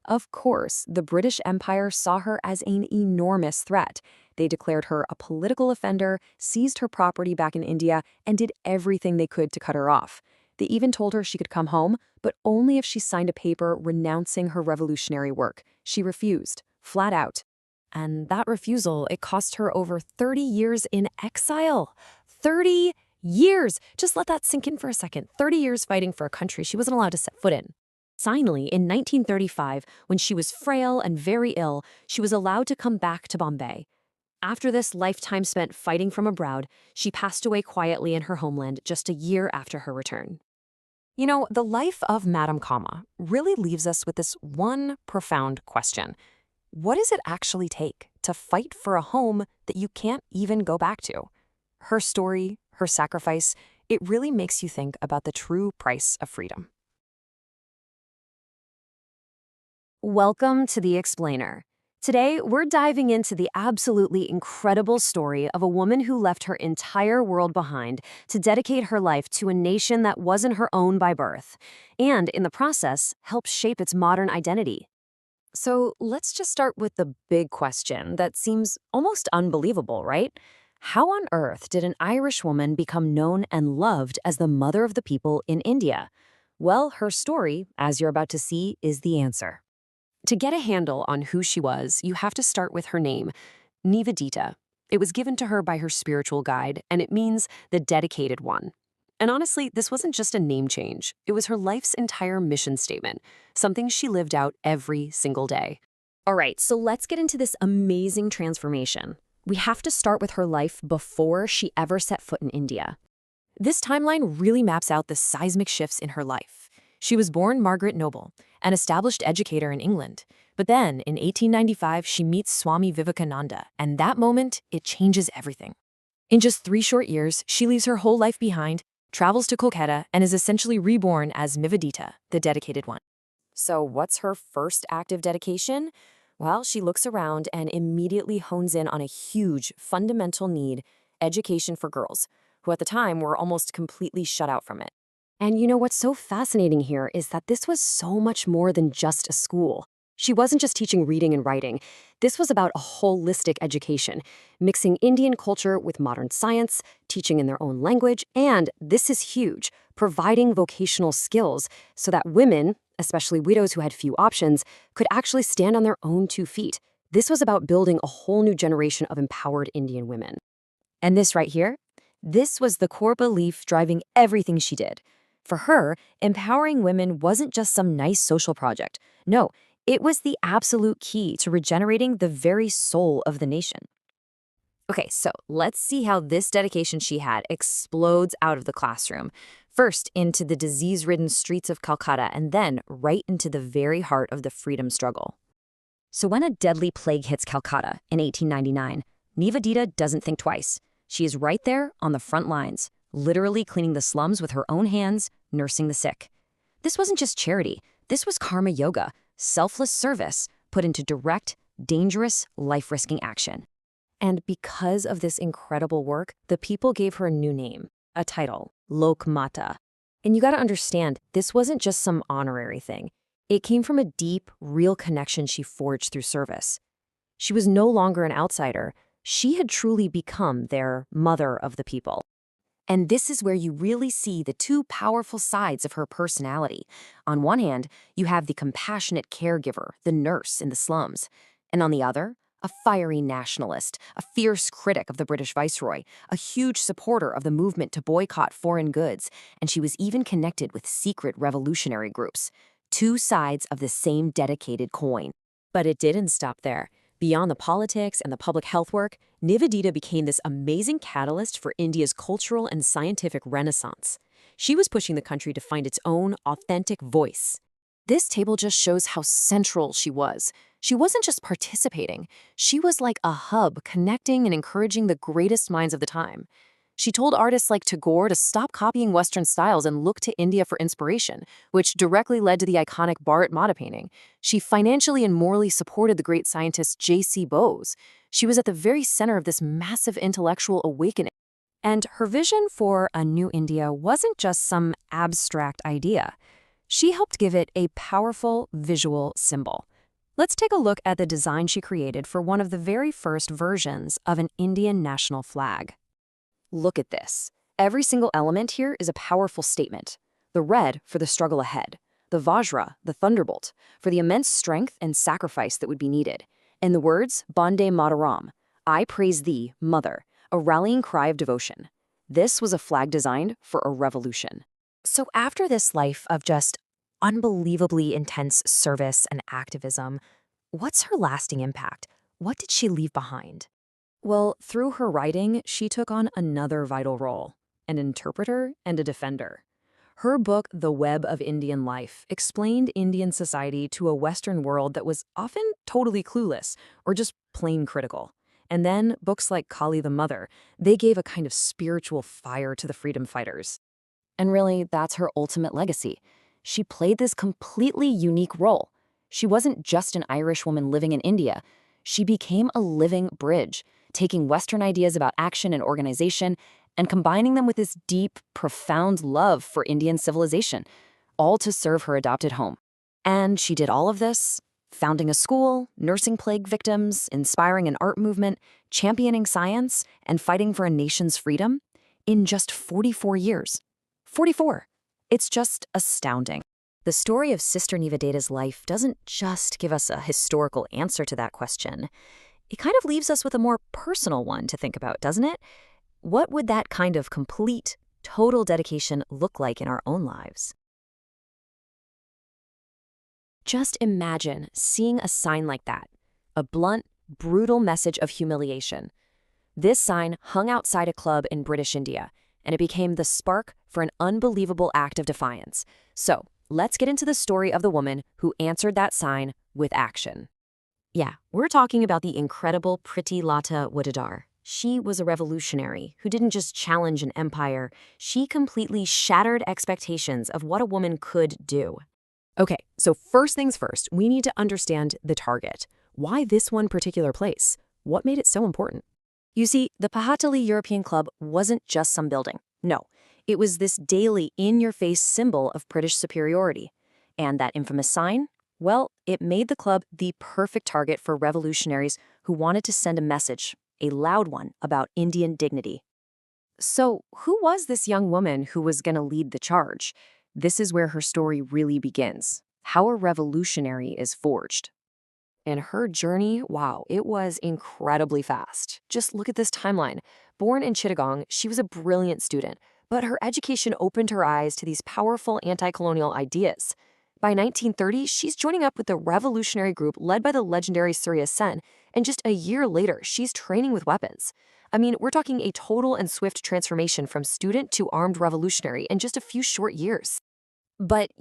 Of course, the British Empire saw her as an enormous threat. They declared her a political offender, seized her property back in India, and did everything they could to cut her off. They even told her she could come home, but only if she signed a paper renouncing her revolutionary work. She refused, flat out. And that refusal, it cost her over 30 years in exile. 30 years! Just let that sink in for a second. 30 years fighting for a country she wasn't allowed to set foot in. Finally, in 1935, when she was frail and very ill, she was allowed to come back to Bombay. After this lifetime spent fighting from abroad, she passed away quietly in her homeland just a year after her return. You know, the life of Madame Kama really leaves us with this one profound question. What does it actually take to fight for a home that you can't even go back to? Her story, her sacrifice, it really makes you think about the true price of freedom. Welcome to The Explainer. Today, we're diving into the absolutely incredible story of a woman who left her entire world behind to dedicate her life to a nation that wasn't her own by birth, and in the process, help shape its modern identity. So let's just start with the big question that seems almost unbelievable, right? How on earth did an Irish woman become known and loved as the mother of the people in India? Well, her story, as you're about to see, is the answer. To get a handle on who she was, you have to start with her name, Nivedita. It was given to her by her spiritual guide, and it means the dedicated one. And honestly, this wasn't just a name change. It was her life's entire mission statement, something she lived out every single day. All right, so let's get into this amazing transformation. We have to start with her life before she ever set foot in India. This timeline really maps out the seismic shifts in her life. She was born Margaret Noble, an established educator in England. But then, in 1895, she meets Swami Vivekananda, and that moment, it changes everything. In just 3 short years, she leaves her whole life behind, travels to Kolkata, and is essentially reborn as Nivedita, the dedicated one. So what's her first act of dedication? Well, she looks around and immediately hones in on a huge, fundamental need, education for girls, who at the time were almost completely shut out from it. And you know what's so fascinating here is that this was so much more than just a school. She wasn't just teaching reading and writing. This was about a holistic education, mixing Indian culture with modern science, teaching in their own language, and, this is huge, providing vocational skills so that women, especially widows who had few options, could actually stand on their own 2 feet. This was about building a whole new generation of empowered Indian women. And this right here, this was the core belief driving everything she did. For her, empowering women wasn't just some nice social project. No, it was the absolute key to regenerating the very soul of the nation. Okay, so let's see how this dedication she had explodes out of the classroom. First into the disease-ridden streets of Calcutta, and then right into the very heart of the freedom struggle. So when a deadly plague hits Calcutta in 1899, Nivedita doesn't think twice. She is right there on the front lines, literally cleaning the slums with her own hands, nursing the sick. This wasn't just charity. This was karma yoga, selfless service put into direct, dangerous, life-risking action. And because of this incredible work, the people gave her a new name, a title, Lok Mata. And you gotta understand, this wasn't just some honorary thing. It came from a deep, real connection she forged through service. She was no longer an outsider. She had truly become their mother of the people. And this is where you really see the two powerful sides of her personality. On one hand, you have the compassionate caregiver, the nurse in the slums. And on the other, a fiery nationalist, a fierce critic of the British Viceroy, a huge supporter of the movement to boycott foreign goods, and she was even connected with secret revolutionary groups. Two sides of the same dedicated coin. But it didn't stop there. Beyond the politics and the public health work, Nivedita became this amazing catalyst for India's cultural and scientific renaissance. She was pushing the country to find its own authentic voice. This table just shows how central she was. She wasn't just participating. She was like a hub connecting and encouraging the greatest minds of the time. She told artists like Tagore to stop copying Western styles and look to India for inspiration, which directly led to the iconic Bharat Mata painting. She financially and morally supported the great scientist J.C. Bose. She was at the very center of this massive intellectual awakening. And her vision for a new India wasn't just some abstract idea. She helped give it a powerful visual symbol. Let's take a look at the design she created for one of the very first versions of an Indian national flag. Look at this. Every single element here is a powerful statement. The red for the struggle ahead. The Vajra, the thunderbolt, for the immense strength and sacrifice that would be needed. And the words, Bande Mataram, I praise thee, mother, a rallying cry of devotion. This was a flag designed for a revolution. So after this life of just unbelievably intense service and activism, what's her lasting impact? What did she leave behind? Well, through her writing, she took on another vital role, an interpreter and a defender. Her book, The Web of Indian Life, explained Indian society to a Western world that was often totally clueless or just plain critical. And then books like Kali the Mother, they gave a kind of spiritual fire to the freedom fighters. And really, that's her ultimate legacy. She played this completely unique role. She wasn't just an Irish woman living in India. She became a living bridge, taking Western ideas about action and organization and combining them with this deep, profound love for Indian civilization, all to serve her adopted home. And she did all of this, founding a school, nursing plague victims, inspiring an art movement, championing science, and fighting for a nation's freedom in just 44 years. 44. It's just astounding. The story of Sister Nivedita's life doesn't just give us a historical answer to that question. It kind of leaves us with a more personal one to think about, doesn't it? What would that kind of complete, total dedication look like in our own lives? Just imagine seeing a sign like that, a blunt, brutal message of humiliation. This sign hung outside a club in British India, and it became the spark for an unbelievable act of defiance. So, let's get into the story of the woman who answered that sign with action. Yeah, we're talking about the incredible Priti Lata Wadadar. She was a revolutionary who didn't just challenge an empire, she completely shattered expectations of what a woman could do. Okay, so first things first, we need to understand the target. Why this one particular place? What made it so important? You see, the Pahatali European Club wasn't just some building. No, It was this daily, in-your-face symbol of British superiority. And that infamous sign? Well, it made the club the perfect target for revolutionaries who wanted to send a message, a loud one, about Indian dignity. So, who was this young woman who was going to lead the charge? This is where her story really begins. How a revolutionary is forged. And her journey, wow, it was incredibly fast. Just look at this timeline. Born in Chittagong, she was a brilliant student, but her education opened her eyes to these powerful anti-colonial ideas. By 1930, she's joining up with the revolutionary group led by the legendary Surya Sen, and just a year later, she's training with weapons. I mean, we're talking a total and swift transformation from student to armed revolutionary in just a few short years. But,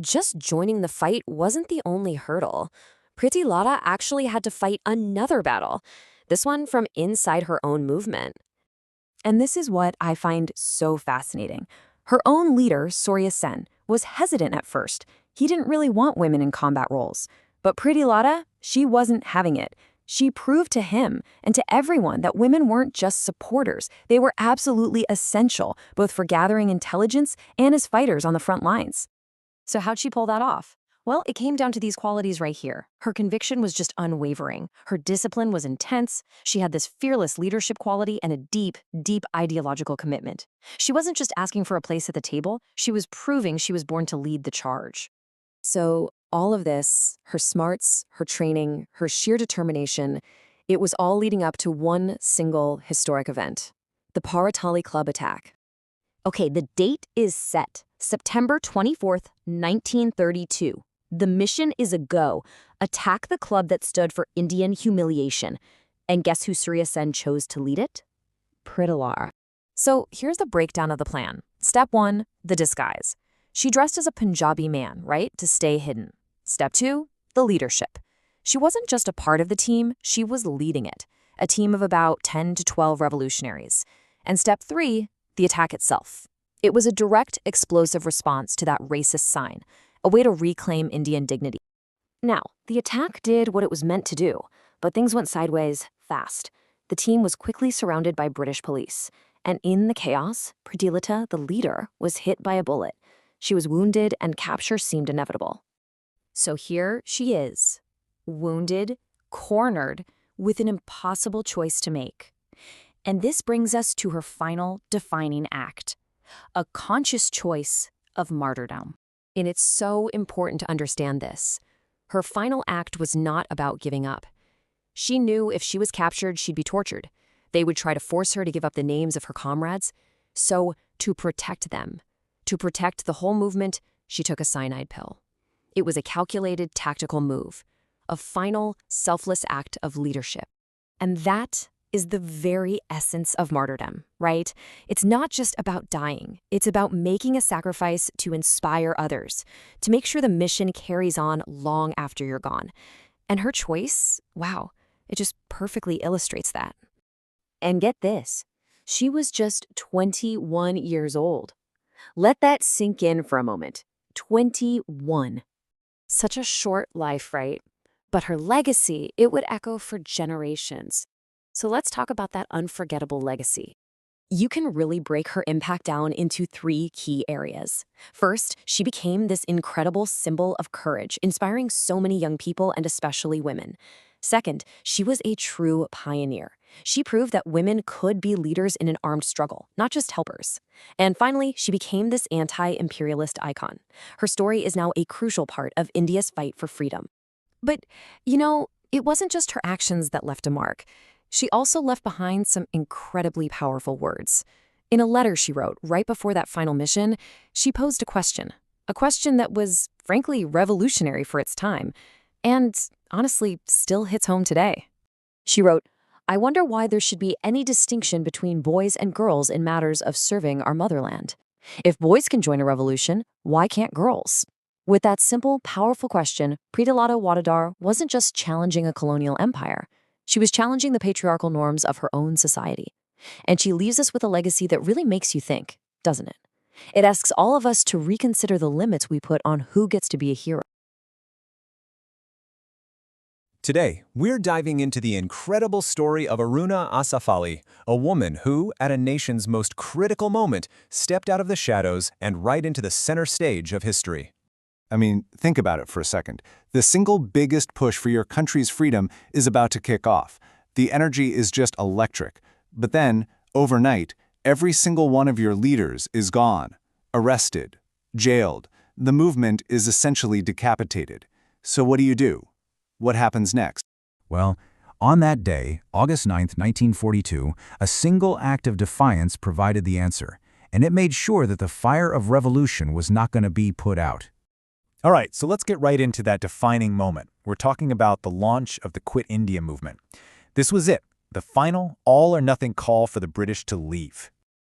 just joining the fight wasn't the only hurdle. Priti Lata actually had to fight another battle, this one from inside her own movement. And this is what I find so fascinating. Her own leader, Surya Sen, was hesitant at first. He didn't really want women in combat roles. But Priti Lata, she wasn't having it. She proved to him and to everyone that women weren't just supporters. They were absolutely essential, both for gathering intelligence and as fighters on the front lines. So how'd she pull that off? Well, it came down to these qualities right here. Her conviction was just unwavering. Her discipline was intense. She had this fearless leadership quality and a deep, deep ideological commitment. She wasn't just asking for a place at the table. She was proving she was born to lead the charge. So all of this, her smarts, her training, her sheer determination, it was all leading up to one single historic event, the Paratali Club attack. Okay, the date is set, September 24th, 1932. The mission is a go. Attack the club that stood for Indian humiliation. And guess who Surya Sen chose to lead it? Priti Lata. So here's the breakdown of the plan. Step 1, the disguise. She dressed as a Punjabi man, right, to stay hidden. Step 2, the leadership. She wasn't just a part of the team, she was leading it. A team of about 10 to 12 revolutionaries. And step 3, the attack itself. It was a direct, explosive response to that racist sign, a way to reclaim Indian dignity. Now, the attack did what it was meant to do, but things went sideways fast. The team was quickly surrounded by British police, and in the chaos, Priti Lata, the leader, was hit by a bullet. She was wounded, and capture seemed inevitable. So here she is, wounded, cornered, with an impossible choice to make. And this brings us to her final defining act, a conscious choice of martyrdom. And it's so important to understand this. Her final act was not about giving up. She knew if she was captured, she'd be tortured. They would try to force her to give up the names of her comrades. So, to protect them, to protect the whole movement, she took a cyanide pill. It was a calculated, tactical move, a final, selfless act of leadership. And that is the very essence of martyrdom, right? It's not just about dying. It's about making a sacrifice to inspire others, to make sure the mission carries on long after you're gone. And her choice, wow, it just perfectly illustrates that. And get this, she was just 21 years old. Let that sink in for a moment. 21. Such a short life, right? But her legacy, it would echo for generations. So let's talk about that unforgettable legacy. You can really break her impact down into 3 key areas. First, she became this incredible symbol of courage, inspiring so many young people and especially women. Second, she was a true pioneer. She proved that women could be leaders in an armed struggle, not just helpers. And finally, she became this anti-imperialist icon. Her story is now a crucial part of India's fight for freedom. But, it wasn't just her actions that left a mark. She also left behind some incredibly powerful words. In a letter she wrote right before that final mission, she posed a question that was, frankly, revolutionary for its time, and honestly still hits home today. She wrote, "I wonder why there should be any distinction between boys and girls in matters of serving our motherland. If boys can join a revolution, why can't girls?" With that simple, powerful question, Priti Lata Wadadar wasn't just challenging a colonial empire. She was challenging the patriarchal norms of her own society. And she leaves us with a legacy that really makes you think, doesn't it? It asks all of us to reconsider the limits we put on who gets to be a hero. Today, we're diving into the incredible story of Aruna Asaf Ali, a woman who, at a nation's most critical moment, stepped out of the shadows and right into the center stage of history. I mean, think about it for a second. The single biggest push for your country's freedom is about to kick off. The energy is just electric. But then, overnight, every single one of your leaders is gone, arrested, jailed. The movement is essentially decapitated. So what do? What happens next? Well, on that day, August 9, 1942, a single act of defiance provided the answer, and it made sure that the fire of revolution was not going to be put out. All right, so let's get right into that defining moment. We're talking about the launch of the Quit India movement. This was it, the final all-or-nothing call for the British to leave.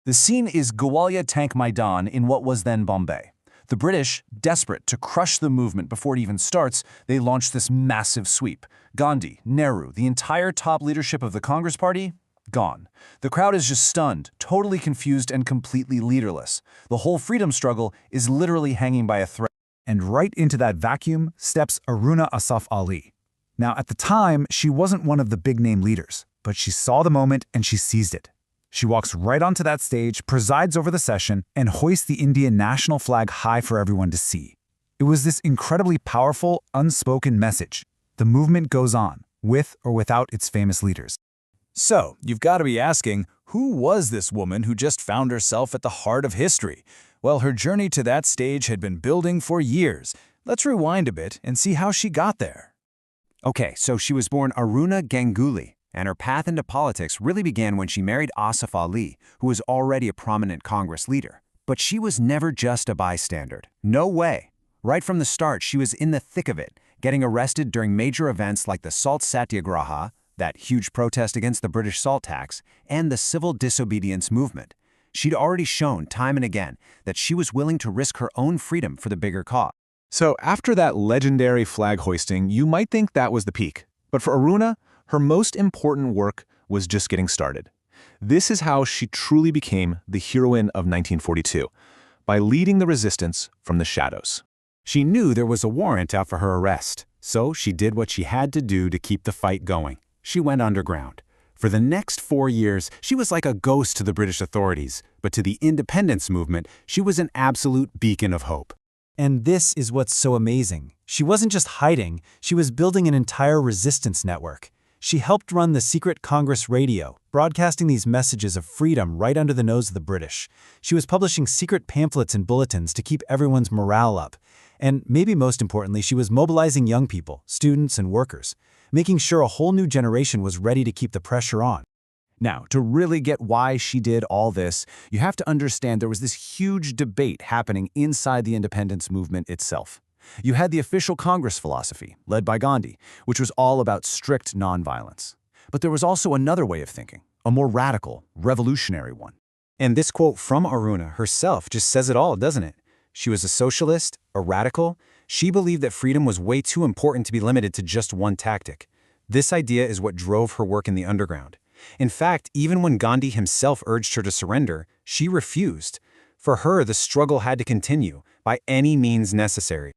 The scene is Gwalior Tank Maidan in what was then Bombay. The British, desperate to crush the movement before it even starts, they launched this massive sweep. Gandhi, Nehru, the entire top leadership of the Congress Party, gone. The crowd is just stunned, totally confused, and completely leaderless. The whole freedom struggle is literally hanging by a thread. And right into that vacuum steps Aruna Asaf Ali. Now, at the time, she wasn't one of the big-name leaders, but she saw the moment and she seized it. She walks right onto that stage, presides over the session, and hoists the Indian national flag high for everyone to see. It was this incredibly powerful, unspoken message. The movement goes on, with or without its famous leaders. So, you've got to be asking, who was this woman who just found herself at the heart of history? Well, her journey to that stage had been building for years. Let's rewind a bit and see how she got there. Okay, so she was born Aruna Ganguly, and her path into politics really began when she married Asaf Ali, who was already a prominent Congress leader. But she was never just a bystander. No way. Right from the start, she was in the thick of it, getting arrested during major events like the Salt Satyagraha, that huge protest against the British salt tax, and the civil disobedience movement. She'd already shown time and again that she was willing to risk her own freedom for the bigger cause. So after that legendary flag hoisting, you might think that was the peak. But for Aruna, her most important work was just getting started. This is how she truly became the heroine of 1942, by leading the resistance from the shadows. She knew there was a warrant out for her arrest, so she did what she had to do to keep the fight going. She went underground. For the next 4 years, she was like a ghost to the British authorities, but to the independence movement, she was an absolute beacon of hope. And this is what's so amazing. She wasn't just hiding, she was building an entire resistance network. She helped run the secret Congress radio, broadcasting these messages of freedom right under the nose of the British. She was publishing secret pamphlets and bulletins to keep everyone's morale up. And maybe most importantly, she was mobilizing young people, students and workers, making sure a whole new generation was ready to keep the pressure on. Now, to really get why she did all this, you have to understand there was this huge debate happening inside the independence movement itself. You had the official Congress philosophy, led by Gandhi, which was all about strict nonviolence. But there was also another way of thinking, a more radical, revolutionary one. And this quote from Aruna herself just says it all, doesn't it? She was a socialist, a radical. She believed that freedom was way too important to be limited to just one tactic. This idea is what drove her work in the underground. In fact, even when Gandhi himself urged her to surrender, she refused. For her, the struggle had to continue, by any means necessary.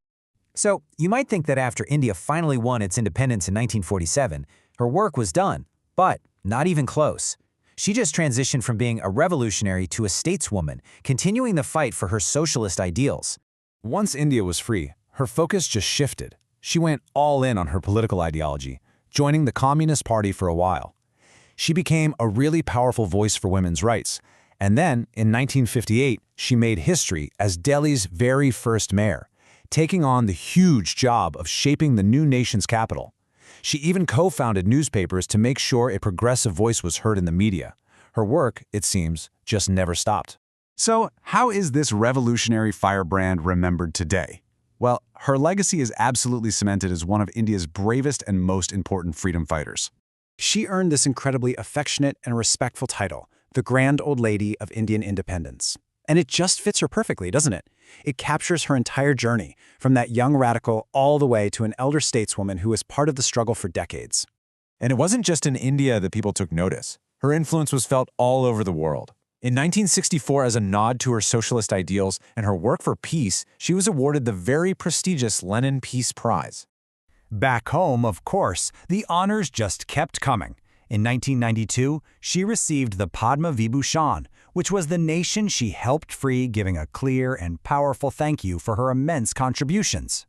So, you might think that after India finally won its independence in 1947, her work was done, but not even close. She just transitioned from being a revolutionary to a stateswoman, continuing the fight for her socialist ideals. Once India was free, her focus just shifted. She went all in on her political ideology, joining the Communist Party for a while. She became a really powerful voice for women's rights, and then, in 1958, she made history as Delhi's very first mayor, taking on the huge job of shaping the new nation's capital. She even co-founded newspapers to make sure a progressive voice was heard in the media. Her work, it seems, just never stopped. So, how is this revolutionary firebrand remembered today? Well, her legacy is absolutely cemented as one of India's bravest and most important freedom fighters. She earned this incredibly affectionate and respectful title, the Grand Old Lady of Indian Independence. And it just fits her perfectly, doesn't it? It captures her entire journey, from that young radical all the way to an elder stateswoman who was part of the struggle for decades. And it wasn't just in India that people took notice. Her influence was felt all over the world. In 1964, as a nod to her socialist ideals and her work for peace, she was awarded the very prestigious Lenin Peace Prize. Back home, of course, the honors just kept coming. In 1992, she received the Padma Vibhushan, which was the nation she helped free, giving a clear and powerful thank you for her immense contributions.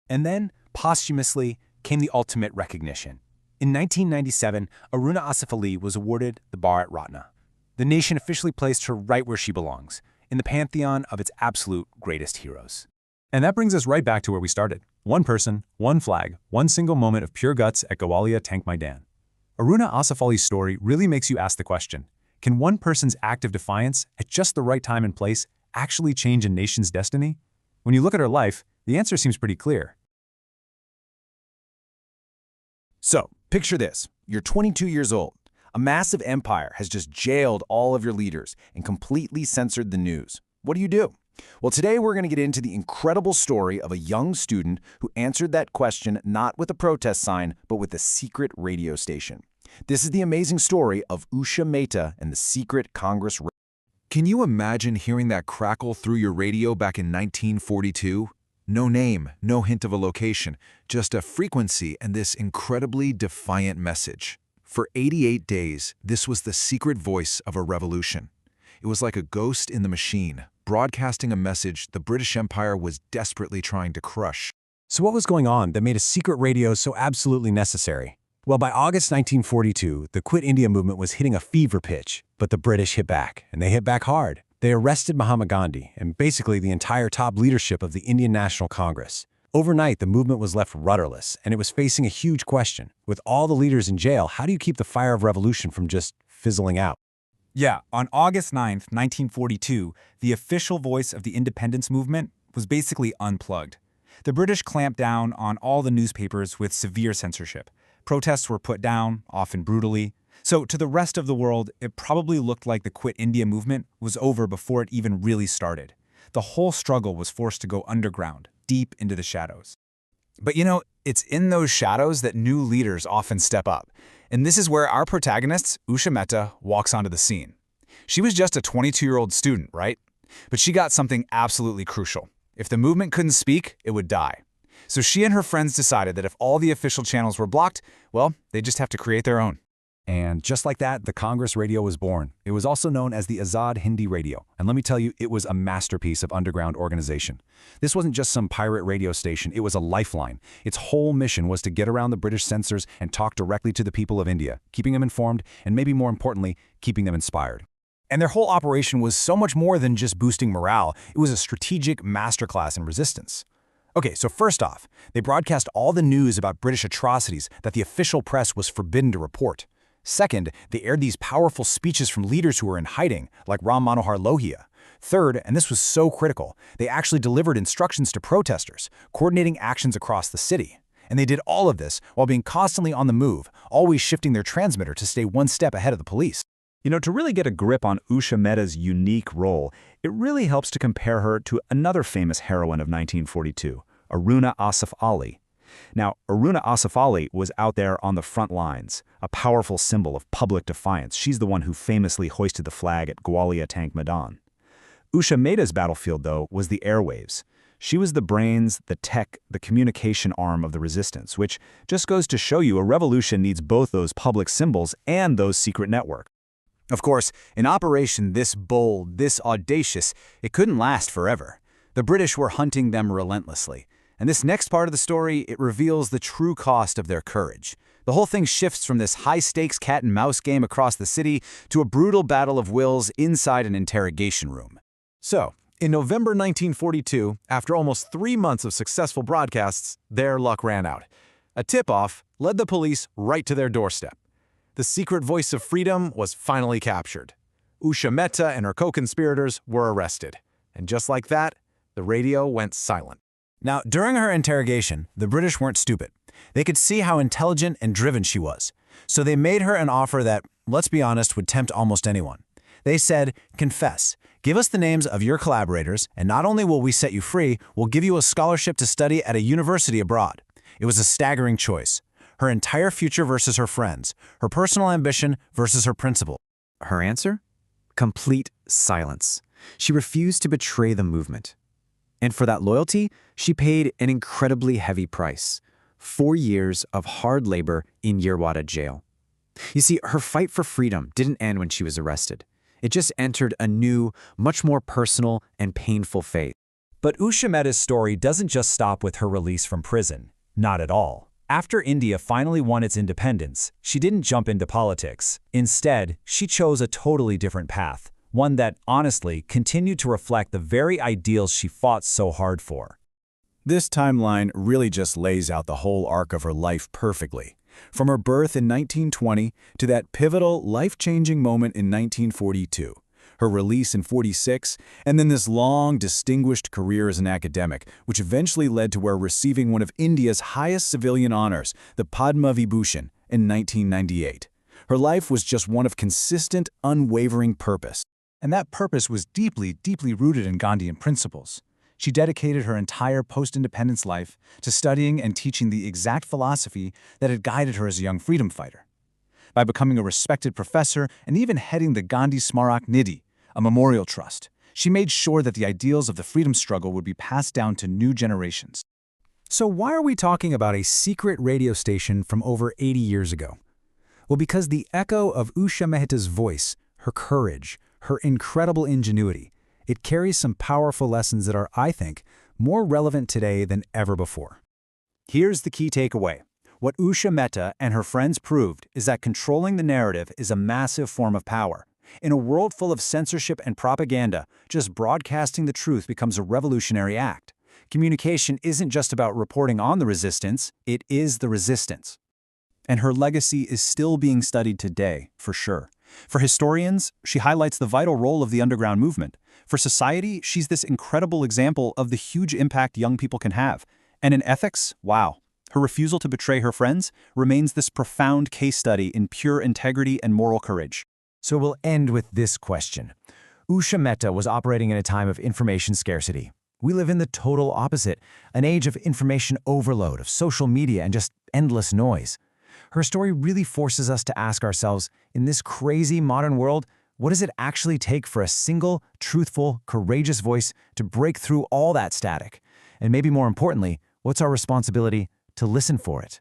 And then, posthumously, came the ultimate recognition. In 1997, Aruna Asif Ali was awarded the Bharat Ratna. The nation officially placed her right where she belongs, in the pantheon of its absolute greatest heroes. And that brings us right back to where we started. One person, one flag, one single moment of pure guts at Gawalia Tank Maidan. Aruna Asif Ali's story really makes you ask the question, can one person's act of defiance at just the right time and place actually change a nation's destiny? When you look at her life, the answer seems pretty clear. So, picture this. You're 22 years old. A massive empire has just jailed all of your leaders and completely censored the news. What do you do? Well, today we're going to get into the incredible story of a young student who answered that question not with a protest sign, but with a secret radio station. This is the amazing story of Usha Mehta and the secret Congress. Can you imagine hearing that crackle through your radio back in 1942? No name, no hint of a location, just a frequency and this incredibly defiant message. For 88 days, this was the secret voice of a revolution. It was like a ghost in the machine, broadcasting a message the British Empire was desperately trying to crush. So what was going on that made a secret radio so absolutely necessary? Well, by August 1942, the Quit India movement was hitting a fever pitch, but the British hit back, and they hit back hard. They arrested Mahatma Gandhi and basically the entire top leadership of the Indian National Congress. Overnight, the movement was left rudderless, and it was facing a huge question. With all the leaders in jail, how do you keep the fire of revolution from just fizzling out? Yeah, on August 9th, 1942, the official voice of the independence movement was basically unplugged. The British clamped down on all the newspapers with severe censorship. Protests were put down, often brutally. So to the rest of the world, it probably looked like the Quit India movement was over before it even really started. The whole struggle was forced to go underground, deep into the shadows. But you know, it's in those shadows that new leaders often step up. And this is where our protagonist, Usha Mehta, walks onto the scene. She was just a 22-year-old student, right? But she got something absolutely crucial. If the movement couldn't speak, it would die. So she and her friends decided that if all the official channels were blocked, well, they'd just have to create their own. And just like that, the Congress radio was born. It was also known as the Azad Hindi Radio. And let me tell you, it was a masterpiece of underground organization. This wasn't just some pirate radio station, it was a lifeline. Its whole mission was to get around the British censors and talk directly to the people of India, keeping them informed, and maybe more importantly, keeping them inspired. And their whole operation was so much more than just boosting morale. It was a strategic masterclass in resistance. Okay, so first off, they broadcast all the news about British atrocities that the official press was forbidden to report. Second, they aired these powerful speeches from leaders who were in hiding, like Ram Manohar Lohia. Third, and this was so critical, they actually delivered instructions to protesters, coordinating actions across the city. And they did all of this while being constantly on the move, always shifting their transmitter to stay one step ahead of the police. You know, to really get a grip on Usha Mehta's unique role, it really helps to compare her to another famous heroine of 1942, Aruna Asif Ali. Now, Aruna Asif Ali was out there on the front lines, a powerful symbol of public defiance. She's the one who famously hoisted the flag at Gawalia Tank Maidan. Usha Mehta's battlefield, though, was the airwaves. She was the brains, the tech, the communication arm of the resistance, which just goes to show you a revolution needs both those public symbols and those secret networks. Of course, an operation this bold, this audacious, it couldn't last forever. The British were hunting them relentlessly. And this next part of the story, it reveals the true cost of their courage. The whole thing shifts from this high-stakes cat-and-mouse game across the city to a brutal battle of wills inside an interrogation room. So, in November 1942, after almost 3 months of successful broadcasts, their luck ran out. A tip-off led the police right to their doorstep. The secret voice of freedom was finally captured. Usha Mehta and her co-conspirators were arrested. And just like that, the radio went silent. Now, during her interrogation, the British weren't stupid. They could see how intelligent and driven she was. So they made her an offer that, let's be honest, would tempt almost anyone. They said, confess, give us the names of your collaborators, and not only will we set you free, we'll give you a scholarship to study at a university abroad. It was a staggering choice. Her entire future versus her friends, her personal ambition versus her principle. Her answer? Complete silence. She refused to betray the movement. And for that loyalty, she paid an incredibly heavy price. 4 years of hard labor in Yerwada jail. You see, her fight for freedom didn't end when she was arrested. It just entered a new, much more personal and painful phase. But Usha Mehta's story doesn't just stop with her release from prison. Not at all. After India finally won its independence, she didn't jump into politics. Instead, she chose a totally different path, one that, honestly, continued to reflect the very ideals she fought so hard for. This timeline really just lays out the whole arc of her life perfectly. From her birth in 1920 to that pivotal, life-changing moment in 1942, her release in 46, and then this long, distinguished career as an academic, which eventually led to her receiving one of India's highest civilian honors, the Padma Vibhushan, in 1998. Her life was just one of consistent, unwavering purpose. And that purpose was deeply, deeply rooted in Gandhian principles. She dedicated her entire post-independence life to studying and teaching the exact philosophy that had guided her as a young freedom fighter. By becoming a respected professor and even heading the Gandhi Smarak Nidhi, a memorial trust, she made sure that the ideals of the freedom struggle would be passed down to new generations. So why are we talking about a secret radio station from over 80 years ago? Well, because the echo of Usha Mehta's voice, her courage, her incredible ingenuity, it carries some powerful lessons that are, I think, more relevant today than ever before. Here's the key takeaway. What Usha Mehta and her friends proved is that controlling the narrative is a massive form of power. In a world full of censorship and propaganda, just broadcasting the truth becomes a revolutionary act. Communication isn't just about reporting on the resistance, it is the resistance. And her legacy is still being studied today, for sure. For historians, she highlights the vital role of the underground movement. For society, she's this incredible example of the huge impact young people can have. And in ethics, wow. Her refusal to betray her friends remains this profound case study in pure integrity and moral courage. So we'll end with this question. Usha Mehta was operating in a time of information scarcity. We live in the total opposite, an age of information overload, of social media, and just endless noise. Her story really forces us to ask ourselves, in this crazy modern world, what does it actually take for a single, truthful, courageous voice to break through all that static? And maybe more importantly, what's our responsibility to listen for it?